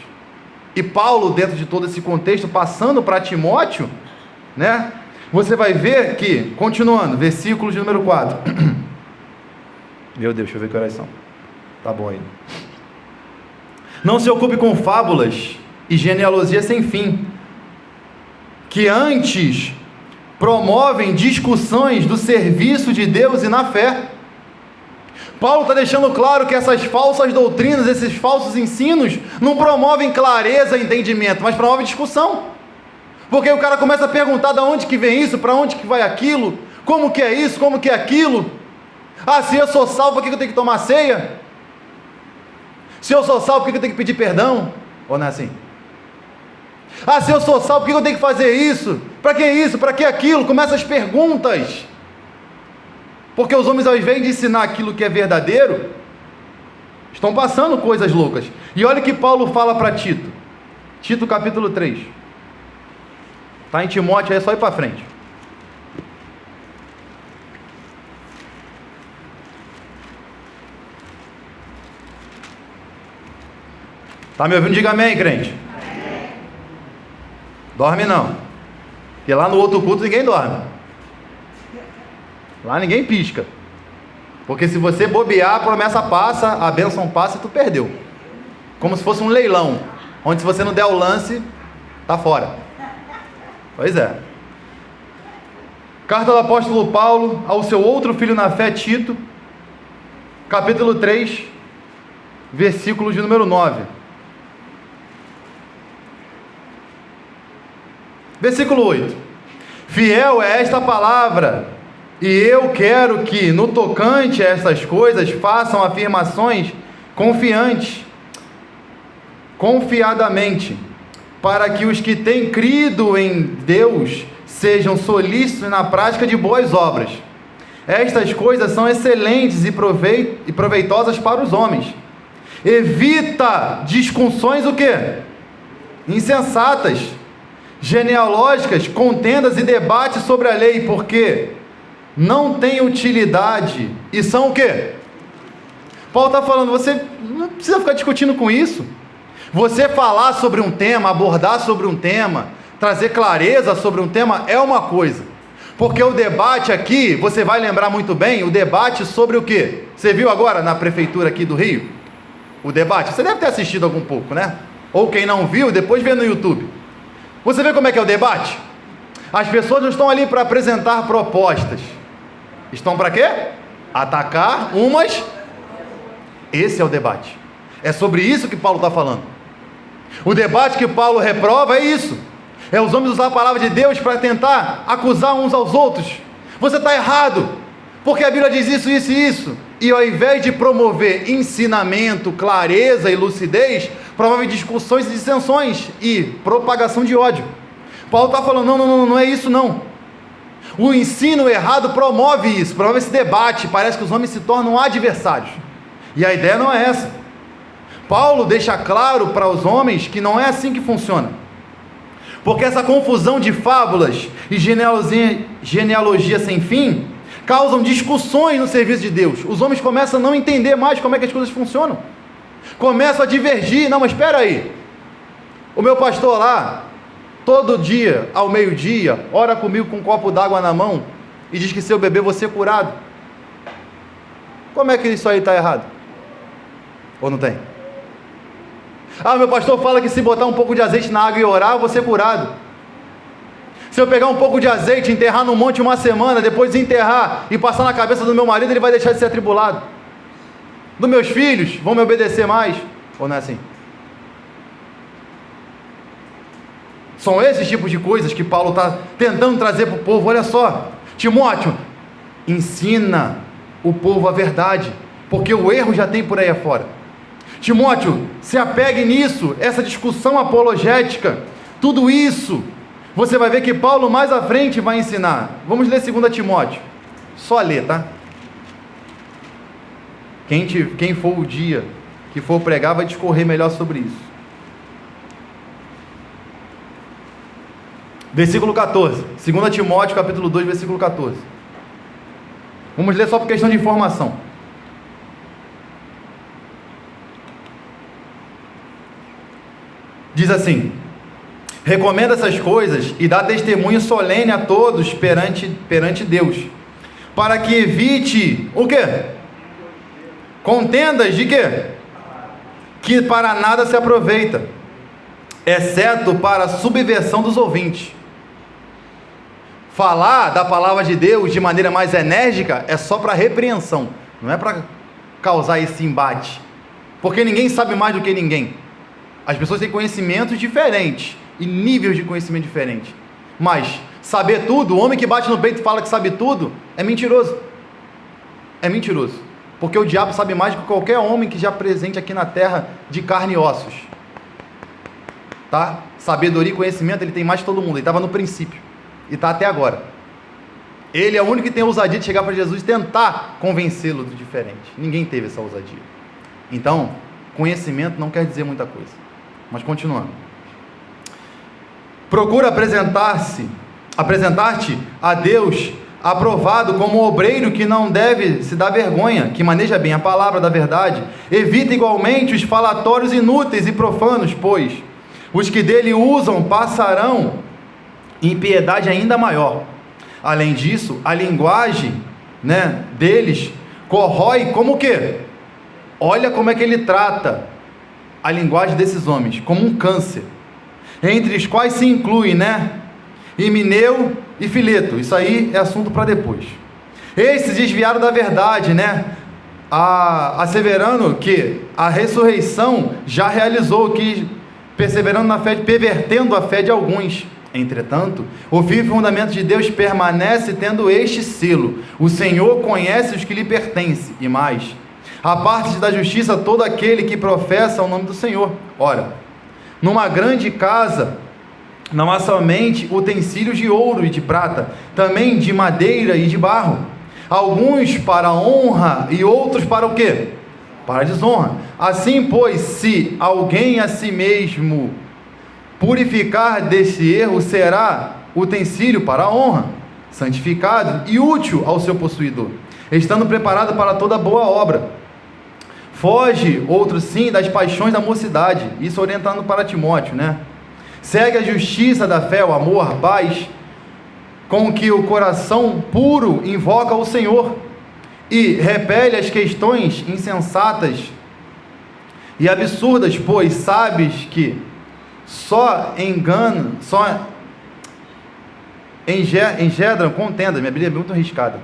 E Paulo, dentro de todo esse contexto, passando para Timóteo, né? Você vai ver que, continuando, versículo de número 4. Meu Deus, deixa eu ver que horas são. Tá bom aí. Não se ocupe com fábulas e genealogia sem fim, que antes promovem discussões do serviço de Deus e na fé. Paulo está deixando claro que essas falsas doutrinas, esses falsos ensinos, não promovem clareza e entendimento, mas promovem discussão. Porque o cara começa a perguntar de onde que vem isso, para onde que vai aquilo, como que é isso, como que é aquilo. Ah, se eu sou salvo, por que eu tenho que tomar ceia? Se eu sou salvo, por que eu tenho que pedir perdão? Ou não é assim? Ah, se eu sou salvo, por que eu tenho que fazer isso? Para que isso? Para que aquilo? Começa as perguntas. Porque os homens, ao invés de ensinar aquilo que é verdadeiro, estão passando coisas loucas. E olha o que Paulo fala para Tito. Tito capítulo 3. Está em Timóteo, aí é só ir para frente. Está me ouvindo? Diga amém, crente. Amém. Dorme não. Porque lá no outro culto ninguém dorme. Lá ninguém pisca. Porque se você bobear, a promessa passa, a bênção passa e tu perdeu. Como se fosse um leilão, onde se você não der o lance, tá fora. Pois é. Carta do apóstolo Paulo ao seu outro filho na fé, Tito, capítulo 3, versículo de número 9. Versículo 8. Fiel é esta palavra, e eu quero que, no tocante a essas coisas, façam afirmações confiadamente, para que os que têm crido em Deus sejam solícitos na prática de boas obras. Estas coisas são excelentes e proveitosas para os homens. Evita discussões o quê? Insensatas, genealógicas, contendas e debates sobre a lei, porque não tem utilidade e são o quê? Paulo está falando, você não precisa ficar discutindo com isso. Você falar sobre um tema, abordar sobre um tema, trazer clareza sobre um tema é uma coisa. Porque o debate aqui, você vai lembrar muito bem, o debate sobre o quê? Você viu agora na prefeitura aqui do Rio? O debate? Você deve ter assistido algum pouco, né? Ou quem não viu, depois vê no YouTube. Você vê como é que é o debate? As pessoas não estão ali para apresentar propostas. Estão para quê? Atacar umas. Esse é o debate. É sobre isso que Paulo está falando. O debate que Paulo reprova é isso. É os homens usar a palavra de Deus para tentar acusar uns aos outros. Você está errado, porque a Bíblia diz isso, isso e isso. E ao invés de promover ensinamento, clareza e lucidez, promove discussões e dissensões e propagação de ódio. Paulo está falando, não é isso não. O ensino errado promove isso, promove esse debate. Parece que os homens se tornam adversários. E a ideia não é essa. Paulo deixa claro para os homens que não é assim que funciona. Porque essa confusão de fábulas e genealogia sem fim causam discussões no serviço de Deus. Os homens começam a não entender mais como é que as coisas funcionam. Começam a divergir. Não, mas espera aí. O meu pastor lá, todo dia, ao meio-dia, ora comigo com um copo d'água na mão e diz que se eu beber vou ser curado. Como é que isso aí está errado? Ou não tem? Ah, meu pastor fala que se botar um pouco de azeite na água e orar, eu vou ser curado. Se eu pegar um pouco de azeite, enterrar no monte uma semana, depois enterrar e passar na cabeça do meu marido, ele vai deixar de ser atribulado. Dos meus filhos, vão me obedecer mais. Ou não é assim? São esses tipos de coisas que Paulo está tentando trazer para o povo. Olha só, Timóteo, ensina o povo a verdade, porque o erro já tem por aí afora. Timóteo, se apegue nisso, essa discussão apologética, tudo isso, você vai ver que Paulo mais à frente vai ensinar. Vamos ler 2 Timóteo, só ler, tá? Quem for o dia que for pregar vai discorrer melhor sobre isso. Versículo 14, 2 Timóteo capítulo 2, versículo 14. Vamos ler só por questão de informação. Diz assim: recomenda essas coisas e dá testemunho solene a todos perante Deus, para que evite o quê? Contendas de quê? Que para nada se aproveita, exceto para a subversão dos ouvintes. Falar da palavra de Deus de maneira mais enérgica é só para repreensão, não é para causar esse embate, porque ninguém sabe mais do que ninguém. As pessoas têm conhecimentos diferentes e níveis de conhecimento diferentes, mas saber tudo, o homem que bate no peito e fala que sabe tudo, é mentiroso. É mentiroso, porque o diabo sabe mais do que qualquer homem que já presente aqui na terra de carne e ossos, tá? Sabedoria e conhecimento ele tem mais que todo mundo, ele estava no princípio e está até agora. Ele é o único que tem a ousadia de chegar para Jesus e tentar convencê-lo do diferente. Ninguém teve essa ousadia. Então, conhecimento não quer dizer muita coisa. Mas continuando. Procura apresentar-te a Deus aprovado como obreiro que não deve se dar vergonha, que maneja bem a palavra da verdade. Evita igualmente os falatórios inúteis e profanos, pois os que dele usam passarão em piedade ainda maior. Além disso, a linguagem, deles corrói como o quê? Olha como é que ele trata a linguagem desses homens, como um câncer, entre os quais se inclui, Himeneu e Fileto. Isso aí é assunto para depois. Esses desviaram da verdade, asseverando que a ressurreição já realizou, que perseverando na fé, pervertendo a fé de alguns. Entretanto, o firme fundamento de Deus permanece tendo este selo: o Senhor conhece os que lhe pertencem, e mais, aparte da justiça todo aquele que professa o nome do Senhor. Ora, numa grande casa não há somente utensílios de ouro e de prata, também de madeira e de barro, alguns para honra e outros para o quê? Para desonra. Assim, pois, se alguém a si mesmo purificar desse erro, será utensílio para a honra, santificado e útil ao seu possuidor, estando preparado para toda boa obra. Foge, outro sim, das paixões da mocidade, isso orientando para Timóteo, Segue a justiça da fé, o amor, a paz, com que o coração puro invoca o Senhor, e repele as questões insensatas e absurdas, pois sabes que só engendram contenda. Minha Bíblia é muito arriscada.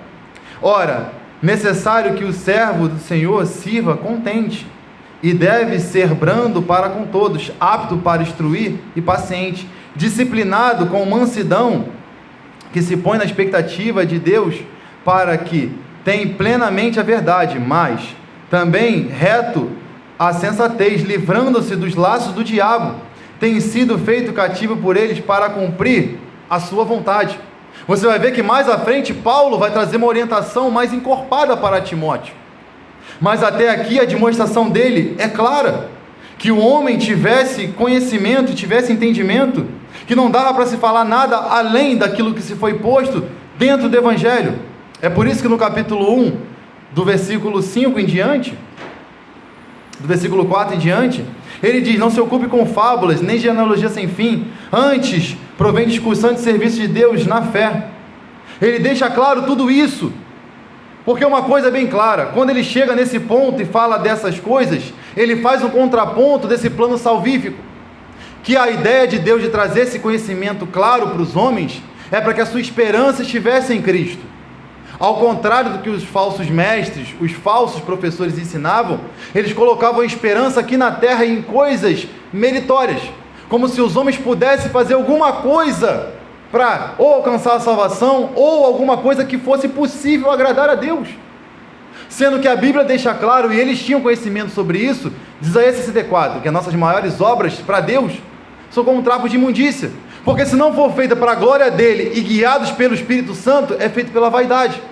Ora, necessário que o servo do Senhor sirva contente, e deve ser brando para com todos, apto para instruir e paciente, disciplinado com mansidão, que se põe na expectativa de Deus, para que tenha plenamente a verdade, mas também reto a sensatez, livrando-se dos laços do diabo, tem sido feito cativo por eles para cumprir a sua vontade. Você vai ver que mais à frente Paulo vai trazer uma orientação mais encorpada para Timóteo. Mas até aqui a demonstração dele é clara, que o homem tivesse conhecimento, tivesse entendimento, que não dava para se falar nada além daquilo que se foi posto dentro do Evangelho. É por isso que no capítulo 1, do versículo 5 em diante, do versículo 4 em diante, ele diz: não se ocupe com fábulas, nem genealogia sem fim, antes provém discussão de serviço de Deus na fé. Ele deixa claro tudo isso, porque uma coisa é bem clara: quando ele chega nesse ponto e fala dessas coisas, ele faz um contraponto desse plano salvífico, que a ideia de Deus de trazer esse conhecimento claro para os homens é para que a sua esperança estivesse em Cristo. Ao contrário do que os falsos mestres, os falsos professores ensinavam, eles colocavam a esperança aqui na terra em coisas meritórias, como se os homens pudessem fazer alguma coisa para ou alcançar a salvação, ou alguma coisa que fosse possível agradar a Deus. Sendo que a Bíblia deixa claro, e eles tinham conhecimento sobre isso, diz Isaías 64, que as nossas maiores obras para Deus são como um trapo de imundícia, porque se não for feita para a glória dele e guiados pelo Espírito Santo, é feito pela vaidade.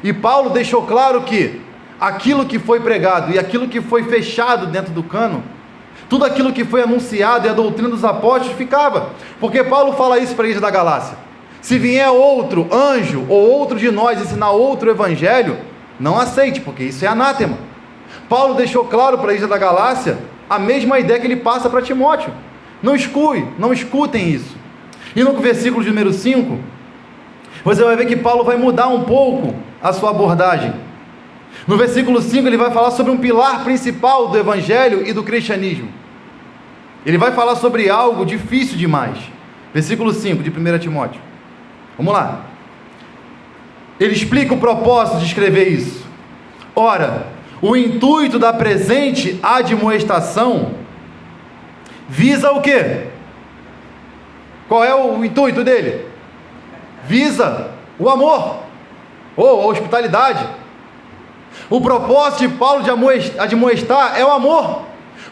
E Paulo deixou claro que aquilo que foi pregado e aquilo que foi fechado dentro do cânon, tudo aquilo que foi anunciado e a doutrina dos apóstolos ficava, porque Paulo fala isso para a igreja da Galácia: se vier outro anjo ou outro de nós ensinar outro evangelho, não aceite, porque isso é anátema. Paulo deixou claro para a igreja da Galácia a mesma ideia que ele passa para Timóteo: não escutem isso. E no versículo de número 5, você vai ver que Paulo vai mudar um pouco a sua abordagem. No versículo 5 ele vai falar sobre um pilar principal do evangelho e do cristianismo. Ele vai falar sobre algo difícil demais. Versículo 5 de 1 Timóteo. Vamos lá. Ele explica o propósito de escrever isso. Ora, o intuito da presente admoestação visa o quê? Qual é o intuito dele? Visa o amor, ou a hospitalidade. O propósito de Paulo de admoestar é o amor,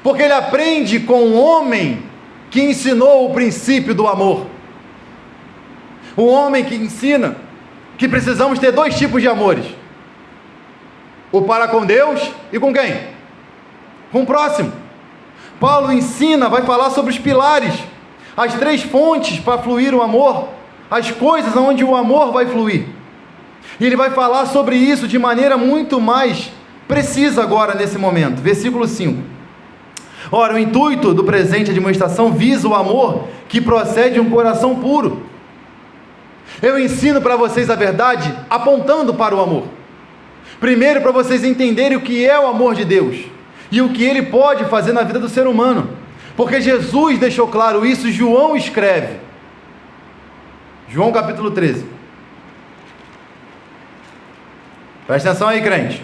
porque ele aprende com um homem que ensinou o princípio do amor. Um homem que ensina que precisamos ter dois tipos de amores: o para com Deus e com quem? Com o próximo. Paulo ensina, vai falar sobre os pilares, as três fontes para fluir o amor, as coisas onde o amor vai fluir. E ele vai falar sobre isso de maneira muito mais precisa agora nesse momento. Versículo 5. Ora, o intuito do presente admoestação visa o amor que procede de um coração puro. Eu ensino para vocês a verdade apontando para o amor. Primeiro, para vocês entenderem o que é o amor de Deus e o que ele pode fazer na vida do ser humano, porque Jesus deixou claro isso. João escreve, João capítulo 13, presta atenção aí, crente.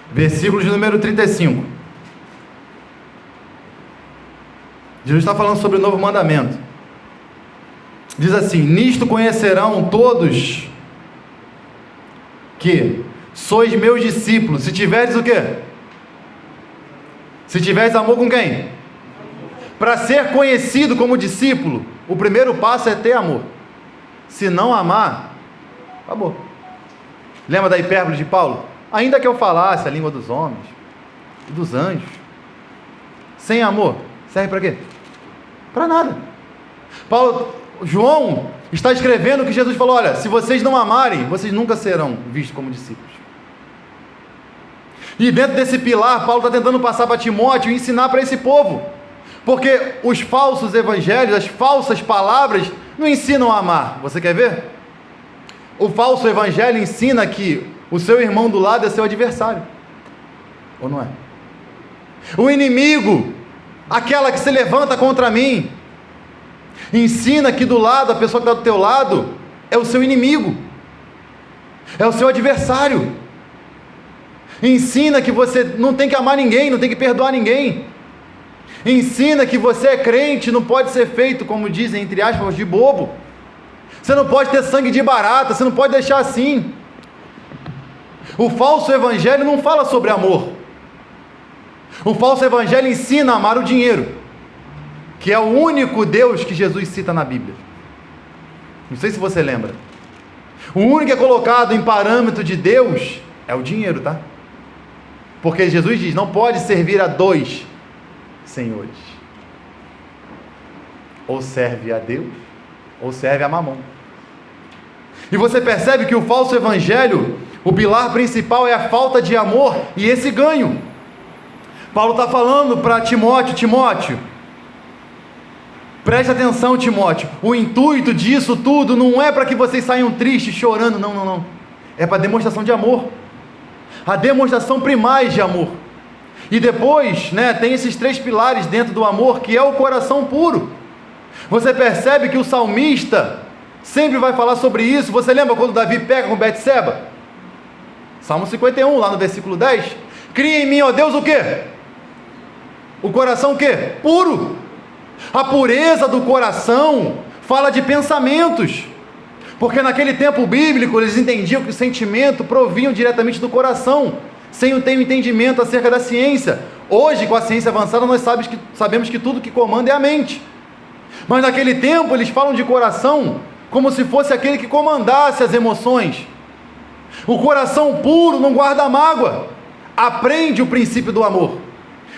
Versículo de número 35. Jesus está falando sobre o novo mandamento. Diz assim: nisto conhecerão todos que sois meus discípulos, se tiveres o quê? Se tiveres amor com quem? Para ser conhecido como discípulo, o primeiro passo é ter amor. Se não amar, acabou. Lembra da hipérbole de Paulo? Ainda que eu falasse a língua dos homens e dos anjos, sem amor, serve para quê? Para nada. João está escrevendo que Jesus falou: olha, se vocês não amarem, vocês nunca serão vistos como discípulos. E dentro desse pilar, Paulo está tentando passar para Timóteo e ensinar para esse povo, porque os falsos evangelhos, as falsas palavras, não ensinam a amar. Você quer ver? O falso evangelho ensina que o seu irmão do lado é seu adversário, ou não é? O inimigo, aquela que se levanta contra mim, ensina que do lado, a pessoa que está do teu lado é o seu inimigo, é o seu adversário. Ensina que você não tem que amar ninguém, não tem que perdoar ninguém. Ensina que você é crente, não pode ser feito, como dizem, entre aspas, de bobo. Você não pode ter sangue de barata, você não pode deixar assim. O falso evangelho não fala sobre amor. O falso evangelho ensina a amar o dinheiro, que é o único Deus que Jesus cita na Bíblia. Não sei se você lembra. O único que é colocado em parâmetro de Deus é o dinheiro, tá? Porque Jesus diz: não pode servir a dois senhores. Ou serve a Deus, ou serve a Mamon. E você percebe que o falso evangelho, o pilar principal é a falta de amor e esse ganho. Paulo está falando para Timóteo, preste atenção, Timóteo, o intuito disso tudo não é para que vocês saiam tristes, chorando, não, é para demonstração de amor, a demonstração primaz de amor. E depois, tem esses três pilares dentro do amor, que é o coração puro. Você percebe que o salmista sempre vai falar sobre isso. Você lembra quando Davi pega com Betseba? Salmo 51, lá no versículo 10. Cria em mim, ó Deus, o quê? O coração o quê? Puro. A pureza do coração fala de pensamentos. Porque naquele tempo bíblico eles entendiam que o sentimento provinha diretamente do coração, sem ter um entendimento acerca da ciência. Hoje, com a ciência avançada, nós sabemos que tudo que comanda é a mente. Mas naquele tempo eles falam de coração como se fosse aquele que comandasse as emoções. O coração puro não guarda mágoa. Aprende o princípio do amor.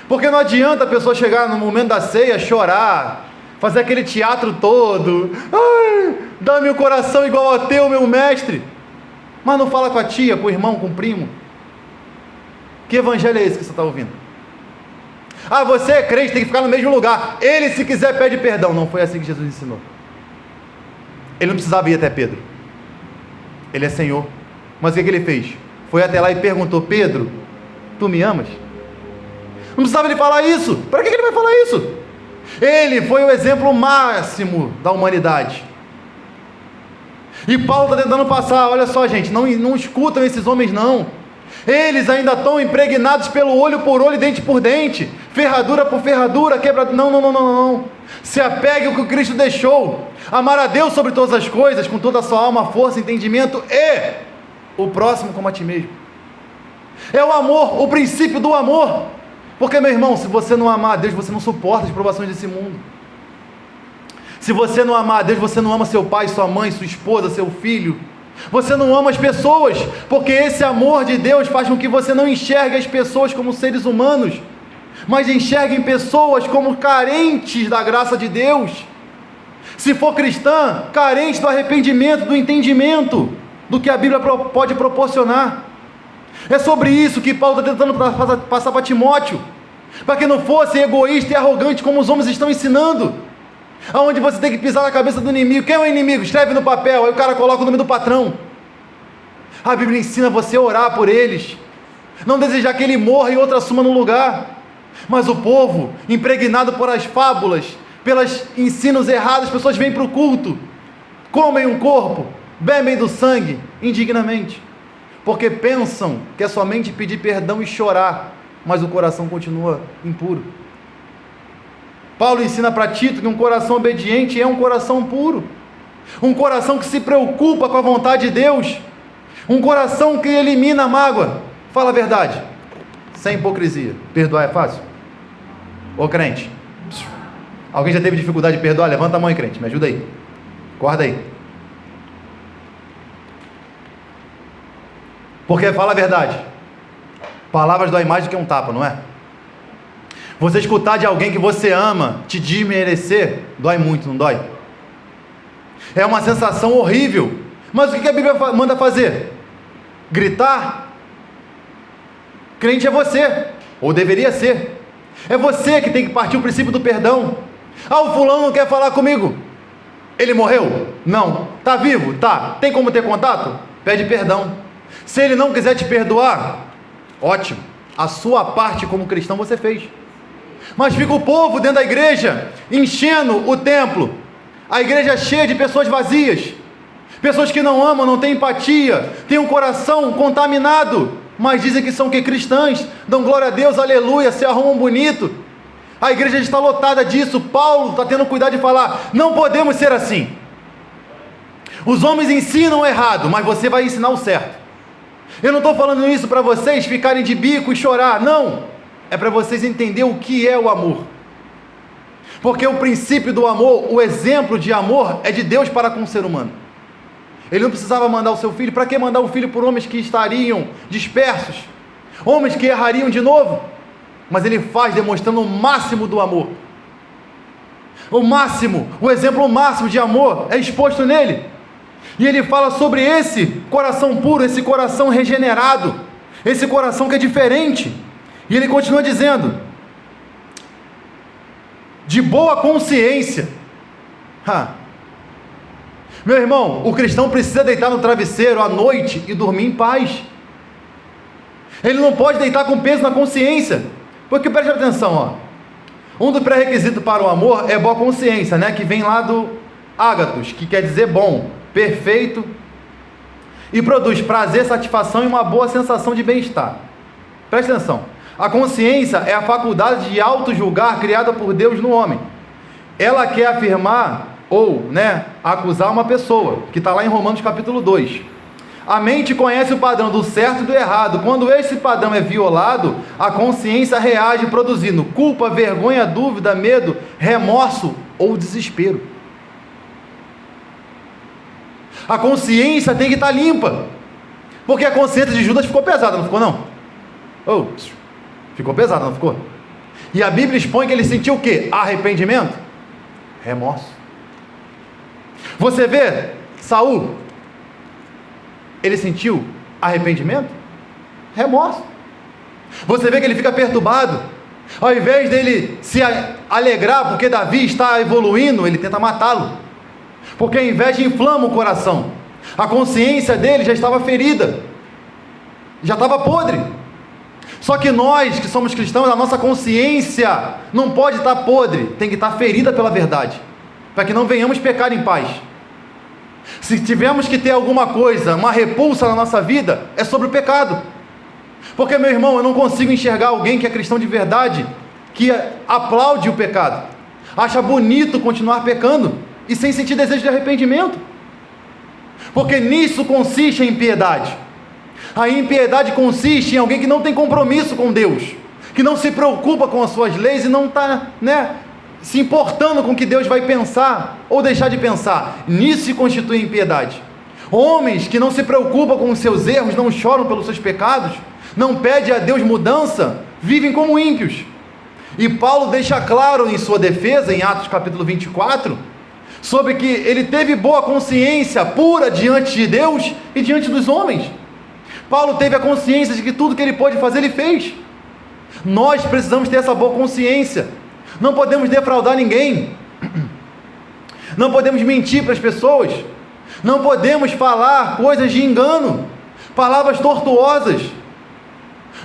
Porque não adianta a pessoa chegar no momento da ceia, chorar, fazer aquele teatro todo. Ai, dá-me o coração igual a teu, meu mestre. Mas não fala com a tia, com o irmão, com o primo. Que evangelho é esse que você está ouvindo? Ah, você é crente, tem que ficar no mesmo lugar. Ele, se quiser, pede perdão. Não foi assim que Jesus ensinou. Ele não precisava ir até Pedro. Ele é Senhor. Mas o que ele fez? Foi até lá e perguntou: Pedro, tu me amas? Não precisava ele falar isso. Para que ele vai falar isso? Ele foi o exemplo máximo da humanidade. E Paulo está tentando passar: olha só, gente, não escutam esses homens não. Eles ainda estão impregnados pelo olho por olho, dente por dente, ferradura por ferradura, quebrado. Não. Se apegue ao que o Cristo deixou. Amar a Deus sobre todas as coisas, com toda a sua alma, força, entendimento, e o próximo como a ti mesmo. É o amor, o princípio do amor. Porque, meu irmão, se você não amar a Deus, você não suporta as provações desse mundo. Se você não amar a Deus, você não ama seu pai, sua mãe, sua esposa, seu filho. Você não ama as pessoas, porque esse amor de Deus faz com que você não enxergue as pessoas como seres humanos, mas enxergue pessoas como carentes da graça de Deus. Se for cristã, carente do arrependimento, do entendimento do que a Bíblia pode proporcionar. É sobre isso que Paulo está tentando passar para Timóteo, para que não fosse egoísta e arrogante como os homens estão ensinando, aonde você tem que pisar na cabeça do inimigo. Quem é o inimigo? Escreve no papel, aí o cara coloca o nome do patrão. A Bíblia ensina você a orar por eles, não desejar que ele morra e outro assuma no lugar. Mas o povo, impregnado por as fábulas, pelos ensinos errados, as pessoas vêm para o culto, comem um corpo, bebem do sangue indignamente, porque pensam que é somente pedir perdão e chorar, mas o coração continua impuro. Paulo ensina para Tito que um coração obediente é um coração puro, um coração que se preocupa com a vontade de Deus, um coração que elimina a mágoa. Fala a verdade, sem hipocrisia. Perdoar é fácil? Ô crente, alguém já teve dificuldade de perdoar? Levanta a mão aí, crente, me ajuda aí, acorda aí. Porque fala a verdade, palavras doem mais do que um tapa, não é? Você escutar de alguém que você ama te desmerecer, dói muito, não dói? É uma sensação horrível. Mas o que a Bíblia manda fazer? Gritar? Crente é você, ou deveria ser. É você que tem que partir o princípio do perdão. Ah, o fulano não quer falar comigo. Ele morreu? Não. Está vivo? Tá. Tem como ter contato? Pede perdão. Se ele não quiser te perdoar, ótimo, a sua parte como cristão você fez. Mas fica o povo dentro da igreja, enchendo o templo, a igreja cheia de pessoas vazias, pessoas que não amam, não têm empatia, têm um coração contaminado, mas dizem que são cristãs, dão glória a Deus, aleluia, se arrumam bonito. A igreja está lotada disso. Paulo está tendo cuidado de falar: não podemos ser assim. Os homens ensinam errado, mas você vai ensinar o certo. Eu não estou falando isso para vocês ficarem de bico e chorar, não. É para vocês entenderem o que é o amor. Porque o princípio do amor, o exemplo de amor é de Deus para com o ser humano. Ele não precisava mandar o seu filho. Para que mandar o filho por homens que estariam dispersos? Homens que errariam de novo? Mas ele faz demonstrando o máximo do amor. O máximo, o exemplo máximo de amor é exposto nele. E ele fala sobre esse coração puro, esse coração regenerado, esse coração que é diferente. E ele continua dizendo: de boa consciência. Meu irmão, o cristão precisa deitar no travesseiro à noite e dormir em paz. Ele não pode deitar com peso na consciência. Porque preste atenção, um dos pré-requisitos para o amor é boa consciência, né? Que vem lá do ágatos, que quer dizer bom, perfeito, e produz prazer, satisfação e uma boa sensação de bem-estar. Preste atenção, A consciência é a faculdade de auto-julgar criada por Deus no homem. Ela quer afirmar ou, acusar uma pessoa, que está lá em Romanos capítulo 2. A mente conhece o padrão do certo e do errado. Quando esse padrão é violado, a consciência reage produzindo culpa, vergonha, dúvida, medo, remorso ou desespero. A consciência tem que estar limpa, porque a consciência de Judas ficou pesada, não ficou não? Ficou pesada, não ficou? E a Bíblia expõe que ele sentiu o quê? Arrependimento? Remorso. Você vê, Saul, ele sentiu arrependimento? Remorso. Você vê que ele fica perturbado, ao invés dele se alegrar porque Davi está evoluindo, ele tenta matá-lo, porque a inveja inflama o coração. A consciência dele já estava ferida, já estava podre. Só que nós que somos cristãos, a nossa consciência não pode estar podre, tem que estar ferida pela verdade, para que não venhamos pecar em paz. Se tivermos que ter alguma coisa, uma repulsa na nossa vida, é sobre o pecado. Porque, meu irmão, eu não consigo enxergar alguém que é cristão de verdade, que aplaude o pecado, acha bonito continuar pecando, e sem sentir desejo de arrependimento. Porque nisso consiste a impiedade. A impiedade consiste em alguém que não tem compromisso com Deus, que não se preocupa com as suas leis e não está, se importando com o que Deus vai pensar ou deixar de pensar. Nisso se constitui impiedade. Homens que não se preocupam com os seus erros, não choram pelos seus pecados, não pedem a Deus mudança, vivem como ímpios. E Paulo deixa claro em sua defesa, em Atos capítulo 24, sobre que ele teve boa consciência pura diante de Deus e diante dos homens. Paulo teve a consciência de que tudo que ele pôde fazer, ele fez. Nós precisamos ter essa boa consciência. Não podemos defraudar ninguém, não podemos mentir para as pessoas, não podemos falar coisas de engano, palavras tortuosas.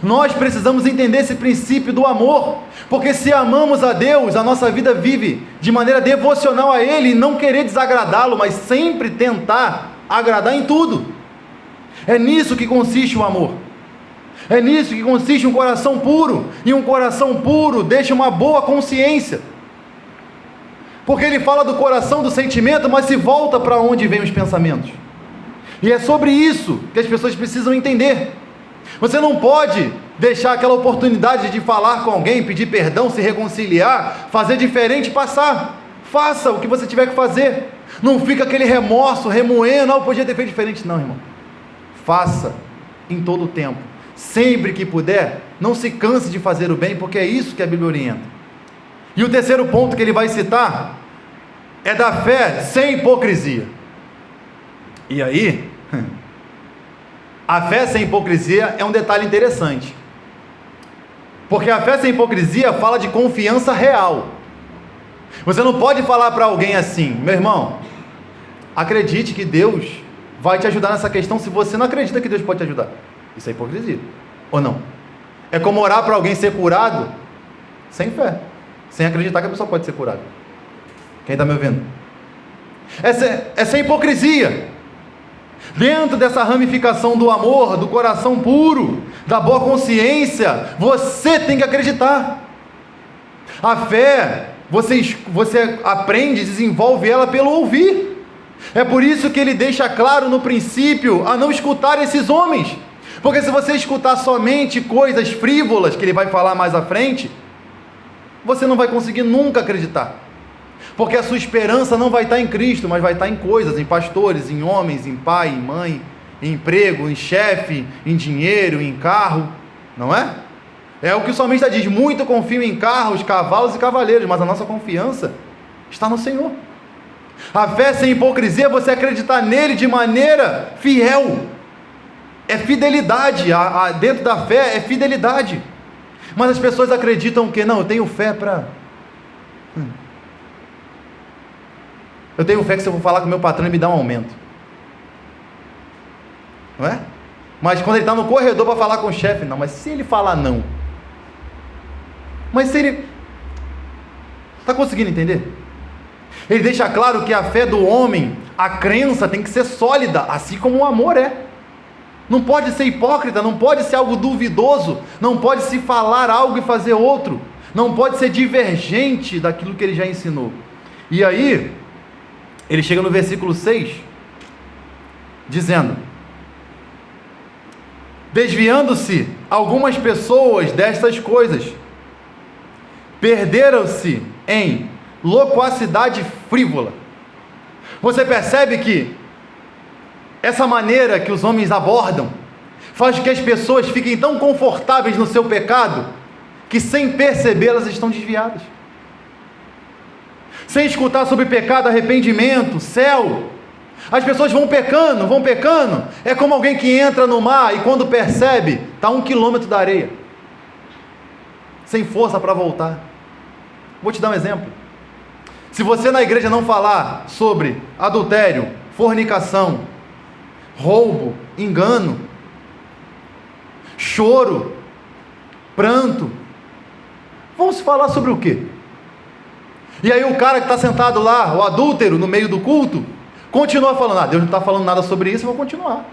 Nós precisamos entender esse princípio do amor, porque se amamos a Deus, a nossa vida vive de maneira devocional a Ele, e não querer desagradá-lo, mas sempre tentar agradar em tudo. É nisso que consiste o amor. É nisso que consiste um coração puro, e um coração puro deixa uma boa consciência, porque ele fala do coração, do sentimento, mas se volta para onde vêm os pensamentos, e é sobre isso que as pessoas precisam entender. Você não pode deixar aquela oportunidade de falar com alguém, pedir perdão, se reconciliar, fazer diferente, passar. Faça o que você tiver que fazer, não fica aquele remorso, remoendo, eu podia ter feito diferente. Não, irmão, faça em todo o tempo. Sempre que puder, não se canse de fazer o bem, porque é isso que a Bíblia orienta. E o terceiro ponto que ele vai citar é da fé sem hipocrisia. E aí, a fé sem hipocrisia é um detalhe interessante, porque a fé sem hipocrisia fala de confiança real. Você não pode falar para alguém assim: meu irmão, acredite que Deus vai te ajudar nessa questão, se você não acredita que Deus pode te ajudar. Isso é hipocrisia, ou não? É como orar para alguém ser curado sem fé, sem acreditar que a pessoa pode ser curada. Quem está me ouvindo? Essa é hipocrisia. Dentro dessa ramificação do amor, do coração puro, da boa consciência, você tem que acreditar. A fé, você aprende, desenvolve ela pelo ouvir. É por isso que ele deixa claro no princípio a não escutar esses homens, porque se você escutar somente coisas frívolas, que ele vai falar mais à frente, você não vai conseguir nunca acreditar, porque a sua esperança não vai estar em Cristo, mas vai estar em coisas, em pastores, em homens, em pai, em mãe, em emprego, em chefe, em dinheiro, em carro, não é? É o que o salmista diz: muito confio em carros, cavalos e cavaleiros, mas a nossa confiança está no Senhor. A fé sem hipocrisia é você acreditar nele de maneira fiel, é fidelidade, dentro da fé é fidelidade. Mas as pessoas acreditam que não, eu tenho fé para... Eu tenho fé que se eu for falar com o meu patrão, ele me dá um aumento, não é? Mas quando ele está no corredor para falar com o chefe, não, mas se ele falar não, mas se ele... Está conseguindo entender? Ele deixa claro que a fé do homem, a crença tem que ser sólida, assim como o amor é. Não pode ser hipócrita, não pode ser algo duvidoso, não pode se falar algo e fazer outro, não pode ser divergente daquilo que ele já ensinou. E aí, ele chega no versículo 6, dizendo: desviando-se algumas pessoas destas coisas, perderam-se em loquacidade frívola. Você percebe que essa maneira que os homens abordam faz com que as pessoas fiquem tão confortáveis no seu pecado que, sem perceber, elas estão desviadas. Sem escutar sobre pecado, arrependimento, céu, as pessoas vão pecando. É como alguém que entra no mar e, quando percebe, está a 1 quilômetro da areia, sem força para voltar. Vou te dar um exemplo. Se você na igreja não falar sobre adultério, fornicação, roubo, engano, choro, pranto, vamos falar sobre o quê? E aí o cara que está sentado lá, o adúltero, no meio do culto, continua falando: Deus não está falando nada sobre isso, eu vou continuar.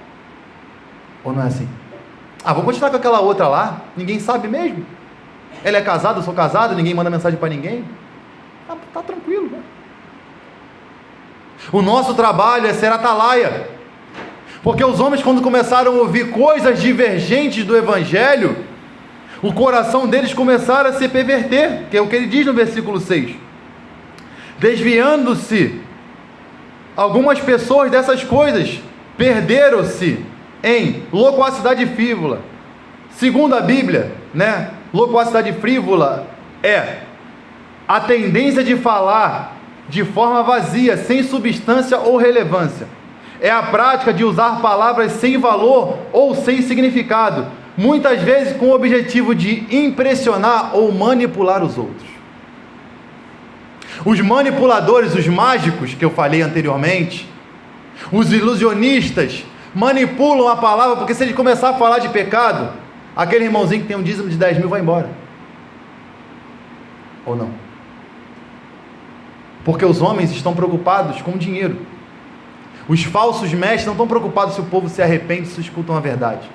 Ou não é assim? Vou continuar com aquela outra lá, ninguém sabe mesmo. Ela é casada, eu sou casado, ninguém manda mensagem para ninguém. Tá tranquilo, né? O nosso trabalho é ser atalaia, porque os homens, quando começaram a ouvir coisas divergentes do Evangelho, o coração deles começaram a se perverter, que é o que ele diz no versículo 6. Desviando-se algumas pessoas dessas coisas, perderam-se em loquacidade frívola. Segundo a Bíblia, loquacidade frívola é a tendência de falar de forma vazia, sem substância ou relevância. É a prática de usar palavras sem valor ou sem significado, muitas vezes com o objetivo de impressionar ou manipular os outros. Os manipuladores, os mágicos que eu falei anteriormente, os ilusionistas, manipulam a palavra, porque se ele começar a falar de pecado, aquele irmãozinho que tem um dízimo de 10 mil vai embora. Ou não? Porque os homens estão preocupados com o dinheiro. Os falsos mestres não estão preocupados se o povo se arrepende, se escutam a verdade.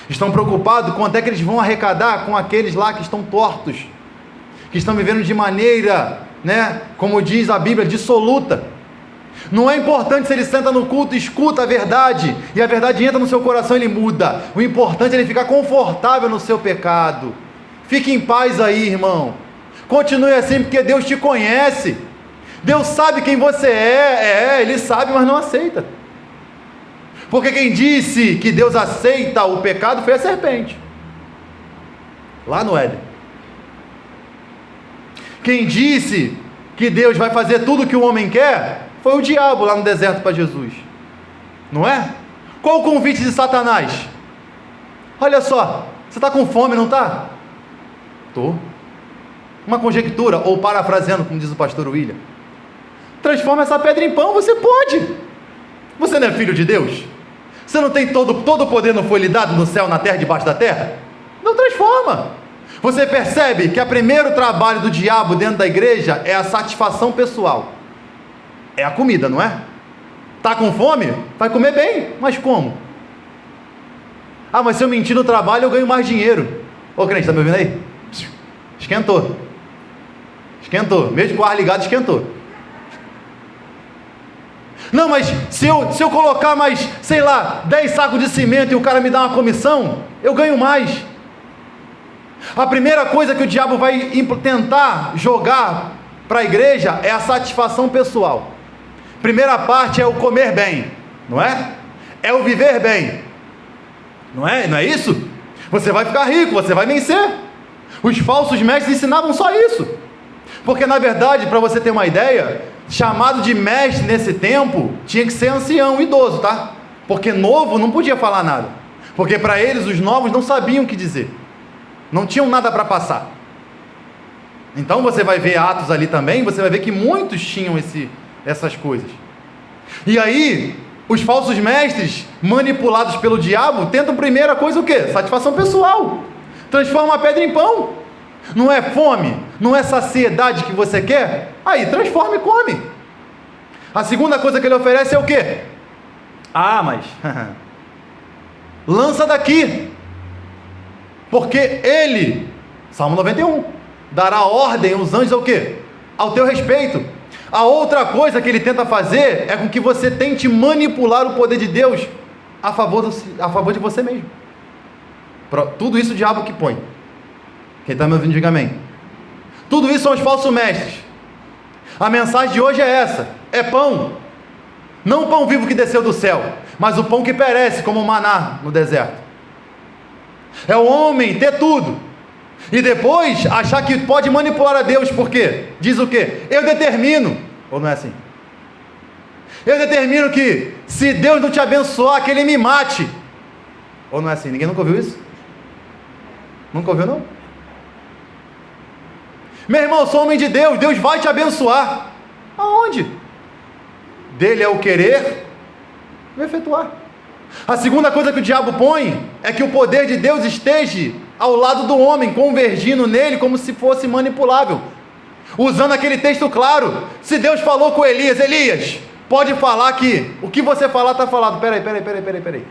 Estão preocupados com até que eles vão arrecadar com aqueles lá que estão tortos, que estão vivendo de maneira, como diz a Bíblia, dissoluta. Não é importante se ele senta no culto e escuta a verdade, e a verdade entra no seu coração e ele muda. O importante é ele ficar confortável no seu pecado. Fique em paz aí, irmão. Continue assim, porque Deus te conhece. Deus sabe quem você é. Ele sabe, mas não aceita. Porque quem disse que Deus aceita o pecado foi a serpente, lá no Éden. Quem disse que Deus vai fazer tudo o que o homem quer foi o diabo lá no deserto para Jesus, não é? Qual o convite de Satanás? Olha só, você está com fome, não está? Estou. Uma conjectura, ou parafraseando, como diz o pastor William: transforma essa pedra em pão. Você pode. Você não é filho de Deus? Você não tem todo o poder, não foi lhe dado no céu, na terra, debaixo da terra? Não transforma. Você percebe que o primeiro trabalho do diabo dentro da igreja é a satisfação pessoal. É a comida, não é? Está com fome? Vai comer bem, mas como? Mas se eu mentir no trabalho eu ganho mais dinheiro. Ô crente, está me ouvindo aí? Esquentou. Mesmo com o ar ligado, esquentou. Não, mas se eu colocar mais, 10 sacos de cimento e o cara me dá uma comissão, eu ganho mais. A primeira coisa que o diabo vai tentar jogar para a igreja é a satisfação pessoal. Primeira parte é o comer bem, não é? É o viver bem, não é isso? Você vai ficar rico, você vai vencer. Os falsos mestres ensinavam só isso, porque na verdade, para você ter uma ideia, chamado de mestre nesse tempo tinha que ser ancião, idoso, tá? Porque novo não podia falar nada, porque para eles os novos não sabiam o que dizer, não tinham nada para passar. Então você vai ver Atos ali também, você vai ver que muitos tinham essas coisas. E aí os falsos mestres, manipulados pelo diabo, tentam primeira coisa o quê? Satisfação pessoal. Transforma a pedra em pão. Não é fome, não é saciedade que você quer? Aí transforma e come. A segunda coisa que ele oferece é o quê? Mas lança daqui, porque ele, Salmo 91, dará ordem aos anjos ao quê? Ao teu respeito. A outra coisa que ele tenta fazer é com que você tente manipular o poder de Deus a favor de você mesmo. Tudo isso o diabo que põe. Quem está me ouvindo, diga amém. Tudo isso são os falsos mestres. A mensagem de hoje é essa: é pão. Não o pão vivo que desceu do céu, mas o pão que perece, como o maná no deserto. É o homem ter tudo e depois achar que pode manipular a Deus. Por quê? Diz o quê? Eu determino. Ou não é assim? Eu determino que se Deus não te abençoar, que Ele me mate. Ou não é assim? Ninguém nunca ouviu isso? Nunca ouviu, não? Meu irmão, eu sou homem de Deus, Deus vai te abençoar. Aonde? Dele é o querer e o efetuar. A segunda coisa que o diabo põe é que o poder de Deus esteja ao lado do homem, convergindo nele como se fosse manipulável. Usando aquele texto claro: se Deus falou com Elias, Elias, pode falar que o que você falar está falado. Peraí.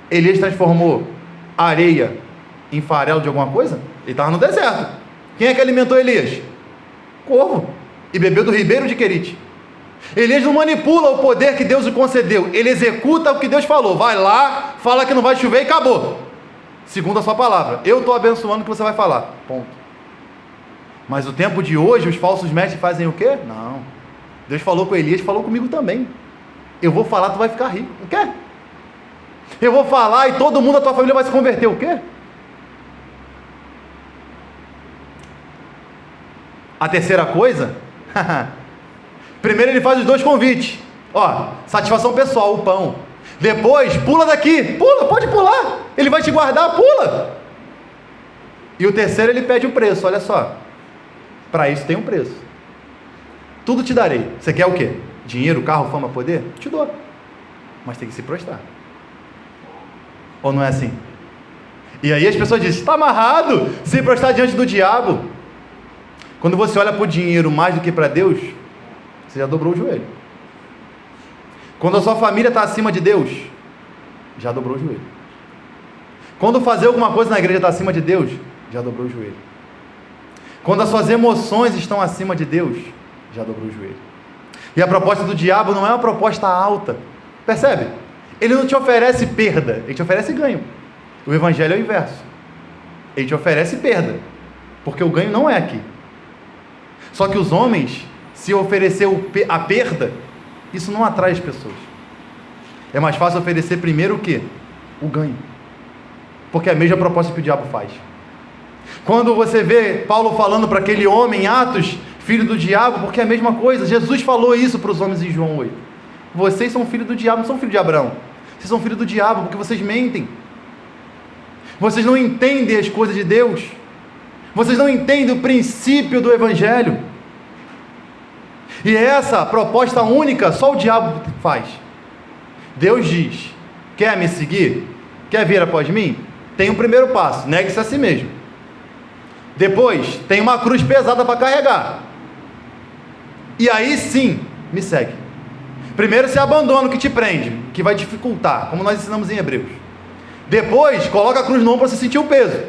Elias transformou areia em farelo de alguma coisa? Ele estava no deserto. Quem é que alimentou Elias? Corvo. E bebeu do ribeiro de Querite. Elias não manipula o poder que Deus lhe concedeu, ele executa o que Deus falou. Vai lá, fala que não vai chover e acabou. Segundo a sua palavra, eu estou abençoando o que você vai falar. Ponto. Mas o tempo de hoje, os falsos mestres fazem o quê? Não. Deus falou com Elias, falou comigo também. Eu vou falar, tu vai ficar rico. O quê? Eu vou falar e todo mundo da tua família vai se converter. O quê? A terceira coisa, primeiro ele faz os dois convites. Ó, satisfação pessoal, o pão. Depois, pula daqui. Pula, pode pular. Ele vai te guardar, pula. E o terceiro, ele pede o preço, olha só. Para isso tem um preço. Tudo te darei. Você quer o quê? Dinheiro, carro, fama, poder? Te dou. Mas tem que se prostrar. Ou não é assim? E aí as pessoas dizem: está amarrado, se prostrar diante do diabo. Quando você olha para o dinheiro mais do que para Deus, você já dobrou o joelho. Quando a sua família está acima de Deus, já dobrou o joelho. Quando fazer alguma coisa na igreja está acima de Deus, já dobrou o joelho. Quando as suas emoções estão acima de Deus, já dobrou o joelho. E a proposta do diabo não é uma proposta alta. Percebe? Ele não te oferece perda, ele te oferece ganho. O evangelho é o inverso. Ele te oferece perda, porque o ganho não é aqui. Só que os homens, se oferecer a perda, isso não atrai as pessoas. É mais fácil oferecer primeiro o quê? O ganho. Porque é a mesma proposta que o diabo faz. Quando você vê Paulo falando para aquele homem, Atos, filho do diabo, porque é a mesma coisa. Jesus falou isso para os homens em João 8. Vocês são filhos do diabo, não são filhos de Abraão. Vocês são filhos do diabo porque vocês mentem. Vocês não entendem as coisas de Deus. Vocês não entendem o princípio do evangelho. E essa proposta única só o diabo faz. Deus diz: quer me seguir? Quer vir após mim? Tem um primeiro passo, negue-se a si mesmo. Depois, tem uma cruz pesada para carregar. E aí sim, me segue. Primeiro se abandona o que te prende, que vai dificultar, como nós ensinamos em Hebreus. Depois, coloca a cruz no ombro para você sentir o peso.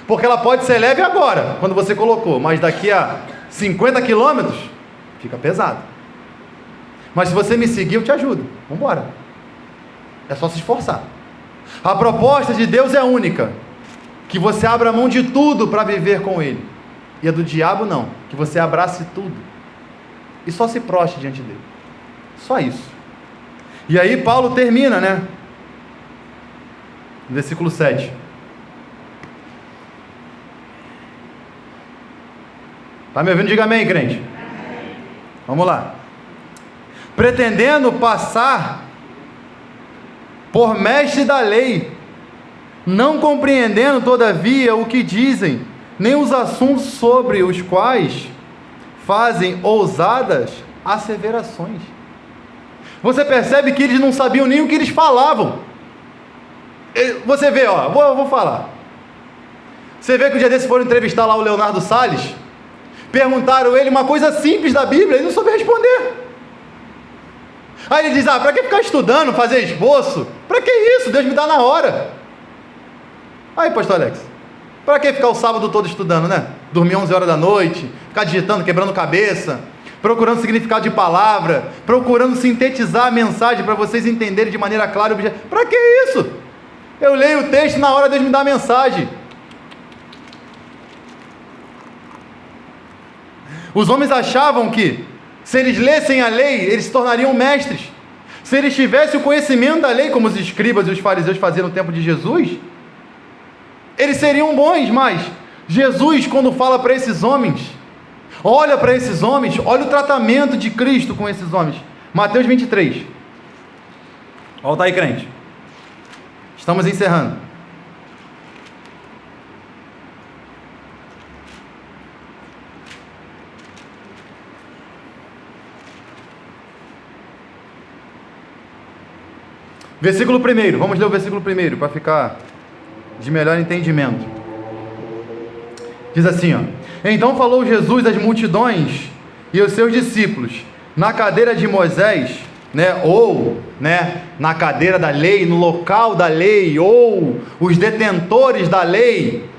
Porque ela pode ser leve agora, quando você colocou, mas daqui a 50 quilômetros, fica pesado. Mas se você me seguir, eu te ajudo. Vamos embora. É só se esforçar. A proposta de Deus é única: que você abra mão de tudo para viver com Ele. E a do diabo não, que você abrace tudo e só se prostre diante dele. Só isso. E aí Paulo termina, né? Versículo 7. Está me ouvindo? Diga amém, crente. Amém. Vamos lá. Pretendendo passar por mestre da lei, não compreendendo todavia o que dizem, nem os assuntos sobre os quais fazem ousadas asseverações. Você percebe que eles não sabiam nem o que eles falavam. Você vê, ó, vou falar. Você vê que o dia desses foram entrevistar lá o Leonardo Salles, perguntaram ele uma coisa simples da Bíblia, ele não soube responder. Aí ele diz, para que ficar estudando, fazer esboço? Para que isso? Deus me dá na hora. Aí, pastor Alex, para que ficar o sábado todo estudando, né? Dormir 11 horas da noite, ficar digitando, quebrando cabeça, procurando significado de palavra, procurando sintetizar a mensagem para vocês entenderem de maneira clara e objetiva. Para que isso? Eu leio o texto, na hora Deus me dá a mensagem. Os homens achavam que, se eles lessem a lei, eles se tornariam mestres. Se eles tivessem o conhecimento da lei, como os escribas e os fariseus faziam no tempo de Jesus, eles seriam bons, mas Jesus, quando fala para esses homens, olha para esses homens, olha o tratamento de Cristo com esses homens. Mateus 23. Volta aí, crente. Estamos encerrando. Versículo 1, vamos ler o versículo 1 para ficar de melhor entendimento. Diz assim, então falou Jesus às multidões e aos seus discípulos, na cadeira de Moisés, ou na cadeira da lei, no local da lei, ou os detentores da lei,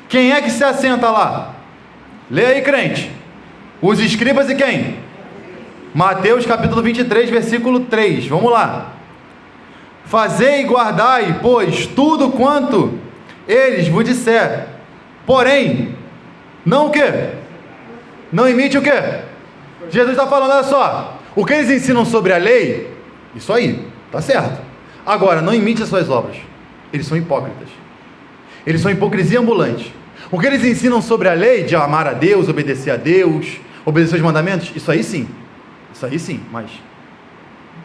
quem é que se assenta lá? Lê aí, crente. Os escribas e quem? Mateus capítulo 23, versículo 3, vamos lá. Fazei e guardai, pois, tudo quanto eles vos disser, porém, não o quê? Não imite o quê? Jesus está falando, olha só, o que eles ensinam sobre a lei, isso aí, tá certo. Agora, não imite as suas obras, eles são hipócritas, eles são hipocrisia ambulante. O que eles ensinam sobre a lei, de amar a Deus, obedecer a Deus, obedecer os mandamentos, isso aí sim, mas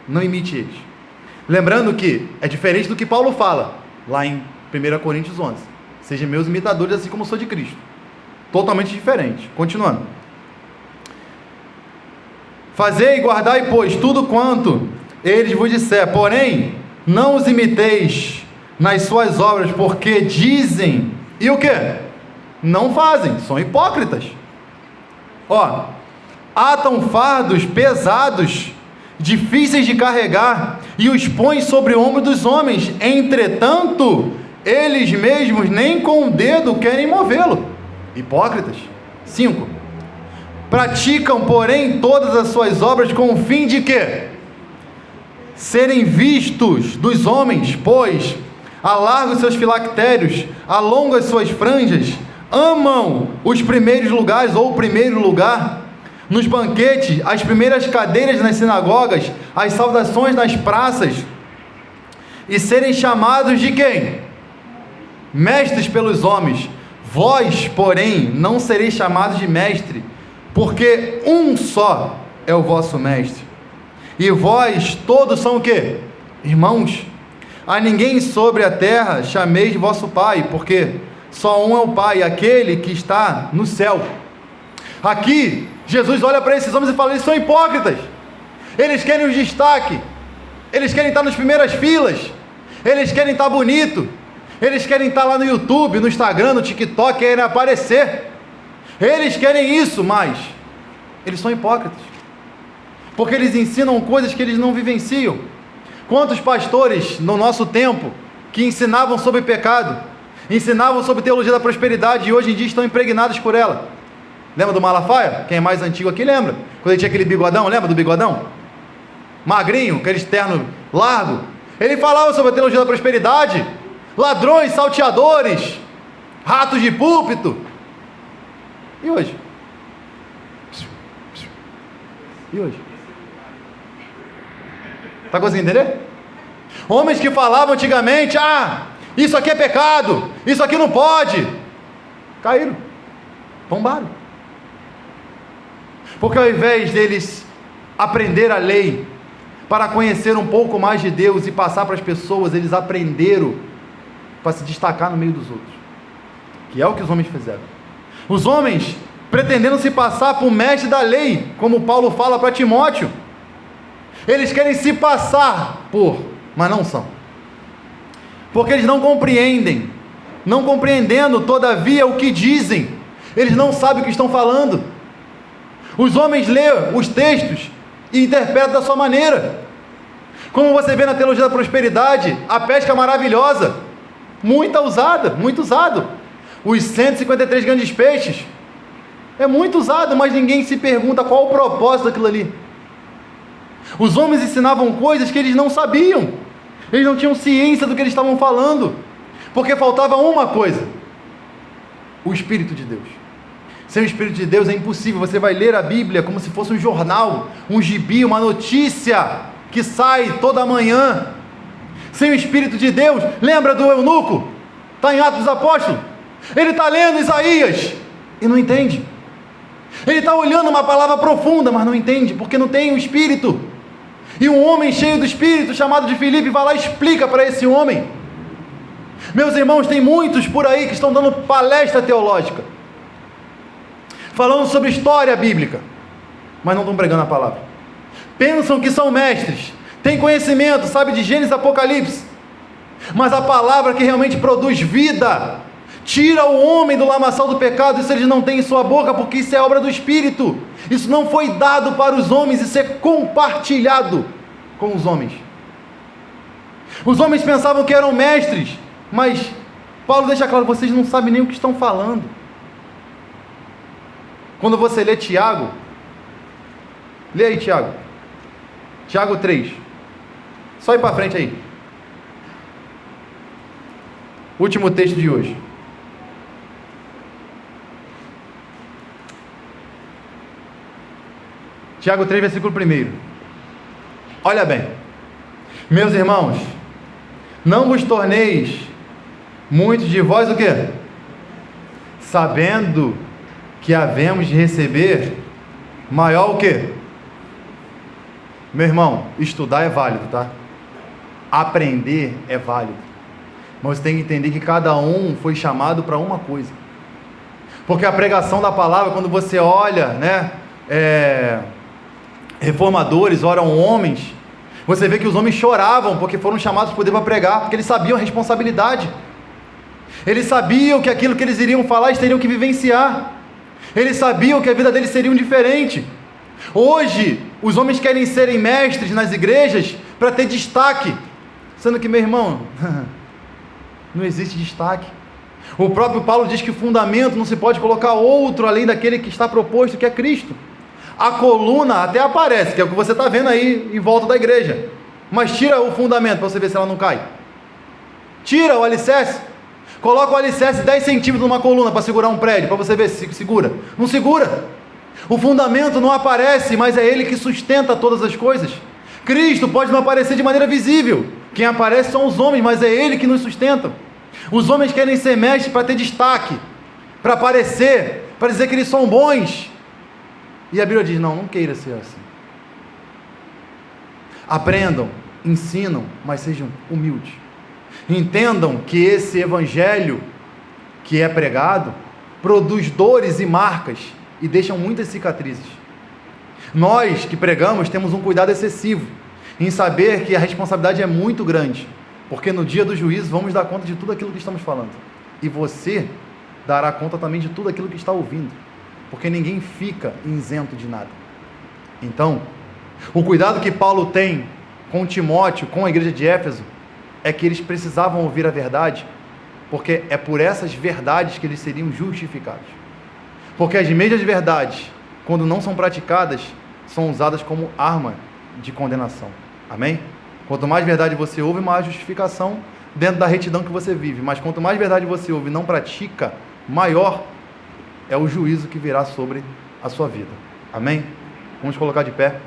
não imite eles. Lembrando que é diferente do que Paulo fala, lá em 1 Coríntios 11, sejam meus imitadores assim como sou de Cristo, totalmente diferente. Continuando, fazei e guardai, pois, tudo quanto eles vos disser, porém, não os imiteis nas suas obras, porque dizem, e o que? Não fazem, são hipócritas. Atam fardos pesados, difíceis de carregar, e os põem sobre o ombro dos homens, entretanto, eles mesmos nem com o dedo querem movê-lo. Hipócritas. 5. Praticam, porém, todas as suas obras com o fim de quê? Serem vistos dos homens, pois alargam seus filactérios, alongam as suas franjas, amam os primeiros lugares, ou o primeiro lugar, nos banquetes, as primeiras cadeiras nas sinagogas, as saudações nas praças, e serem chamados de quem? Mestres pelos homens. Vós, porém, não sereis chamados de mestre, porque um só é o vosso mestre, e vós todos são o quê? Irmãos. A ninguém sobre a terra chameis de vosso Pai, porque só um é o Pai, aquele que está no céu. Aqui, Jesus olha para esses homens e fala, eles são hipócritas, eles querem o destaque, eles querem estar nas primeiras filas, eles querem estar bonito, eles querem estar lá no YouTube, no Instagram, no TikTok, querem aparecer, eles querem isso, mas eles são hipócritas, porque eles ensinam coisas que eles não vivenciam. Quantos pastores no nosso tempo que ensinavam sobre pecado, ensinavam sobre teologia da prosperidade e hoje em dia estão impregnados por ela? Lembra do Malafaia? Quem é mais antigo aqui lembra? Quando ele tinha aquele bigodão, lembra do bigodão? Magrinho, aquele terno largo. Ele falava sobre a teologia da prosperidade, ladrões, salteadores, ratos de púlpito. E hoje? E hoje? Está conseguindo entender? Homens que falavam antigamente, isso aqui é pecado, isso aqui não pode. Caíram, tombaram. Porque ao invés deles aprender a lei, para conhecer um pouco mais de Deus e passar para as pessoas, eles aprenderam para se destacar no meio dos outros, que é o que os homens fizeram. Os homens pretendendo se passar por mestre da lei, como Paulo fala para Timóteo, eles querem se passar por, mas não são, porque eles não compreendem, não compreendendo todavia o que dizem, eles não sabem o que estão falando. Os homens lêem os textos e interpretam da sua maneira. Como você vê na teologia da prosperidade, a pesca maravilhosa, muito usado. Os 153 grandes peixes, é muito usado, mas ninguém se pergunta qual o propósito daquilo ali. Os homens ensinavam coisas que eles não sabiam, eles não tinham ciência do que eles estavam falando, porque faltava uma coisa: o Espírito de Deus. Sem o Espírito de Deus é impossível. Você vai ler a Bíblia como se fosse um jornal, um gibi, uma notícia que sai toda manhã. Sem o Espírito de Deus, lembra do eunuco? Está em Atos dos Apóstolos. Ele está lendo Isaías e não entende. Ele está olhando uma palavra profunda, mas não entende, porque não tem o Espírito. E um homem cheio do Espírito, chamado de Filipe, vai lá e explica para esse homem. Meus irmãos, tem muitos por aí que estão dando palestra teológica, falando sobre história bíblica, mas não estão pregando a palavra. Pensam que são mestres, têm conhecimento, sabe de Gênesis e Apocalipse, mas a palavra que realmente produz vida, tira o homem do lamaçal do pecado, isso eles não têm em sua boca, porque isso é obra do Espírito. Isso não foi dado para os homens, isso é compartilhado com os homens. Os homens pensavam que eram mestres, mas Paulo deixa claro: vocês não sabem nem o que estão falando. Quando você lê Tiago, lê aí Tiago 3, só ir para frente aí, último texto de hoje. Tiago 3, versículo 1. Olha bem: meus irmãos, não vos torneis muitos de vós o quê? Sabendo que havemos de receber maior o quê? Meu irmão, estudar é válido, tá? Aprender é válido, mas você tem que entender que cada um foi chamado para uma coisa. Porque a pregação da palavra, quando você olha, né, reformadores, oram homens, você vê que os homens choravam porque foram chamados por Deus para pregar, porque eles sabiam a responsabilidade, eles sabiam que aquilo que eles iriam falar, eles teriam que vivenciar, eles sabiam que a vida deles seria diferente. Hoje, os homens querem serem mestres nas igrejas para ter destaque, sendo que, meu irmão, não existe destaque. O próprio Paulo diz que o fundamento não se pode colocar outro além daquele que está proposto, que é Cristo. A coluna até aparece, que é o que você está vendo aí em volta da igreja, mas tira o fundamento para você ver se ela não cai. Tira o alicerce, coloca o alicerce 10 centímetros numa coluna para segurar um prédio, para você ver se segura. Não segura. O fundamento não aparece, mas é ele que sustenta todas as coisas. Cristo pode não aparecer de maneira visível, quem aparece são os homens, mas é ele que nos sustenta. Os homens querem ser mestres para ter destaque, para aparecer, para dizer que eles são bons. E a Bíblia diz: não queira ser assim. Aprendam, ensinam, mas sejam humildes. Entendam que esse evangelho que é pregado produz dores e marcas e deixam muitas cicatrizes. Nós que pregamos temos um cuidado excessivo em saber que a responsabilidade é muito grande, porque no dia do juízo vamos dar conta de tudo aquilo que estamos falando, e você dará conta também de tudo aquilo que está ouvindo, porque ninguém fica isento de nada. Então, o cuidado que Paulo tem com Timóteo, com a igreja de Éfeso, é que eles precisavam ouvir a verdade, porque é por essas verdades que eles seriam justificados. Porque as mesmas verdades, quando não são praticadas, são usadas como arma de condenação. Amém? Quanto mais verdade você ouve, mais justificação dentro da retidão que você vive. Mas quanto mais verdade você ouve e não pratica, maior é o juízo que virá sobre a sua vida. Amém? Vamos colocar de pé.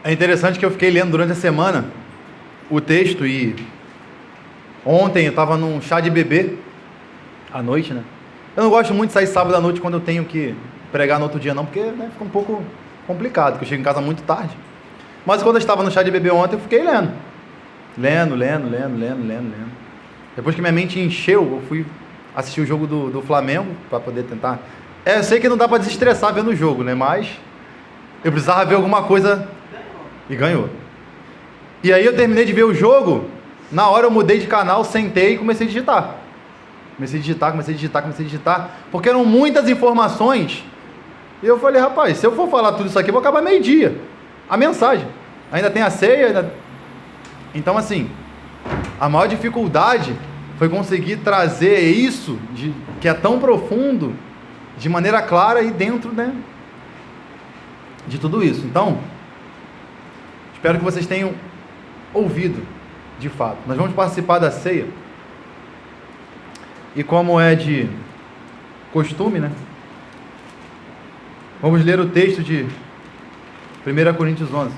É interessante que eu fiquei lendo durante a semana o texto, e ontem eu estava num chá de bebê à noite, né? Eu não gosto muito de sair sábado à noite quando eu tenho que pregar no outro dia não, porque né, fica um pouco complicado, porque eu chego em casa muito tarde. Mas quando eu estava no chá de bebê ontem, eu fiquei lendo. Depois que minha mente encheu, eu fui assistir o jogo do Flamengo, para poder tentar... eu sei que não dá para desestressar vendo o jogo, né? Mas Eu precisava ver alguma coisa e ganhou. E aí eu terminei de ver o jogo, na hora eu mudei de canal, sentei e comecei a digitar. Comecei a digitar, porque eram muitas informações. E eu falei, rapaz, se eu for falar tudo isso aqui, eu vou acabar meio-dia. A mensagem. Ainda tem a ceia. Então, assim, a maior dificuldade foi conseguir trazer isso, que é tão profundo, de maneira clara e dentro, né, de tudo isso. Então, espero que vocês tenham ouvido, de fato. Nós vamos participar da ceia. E como é de costume, né? Vamos ler o texto de 1 Coríntios 11.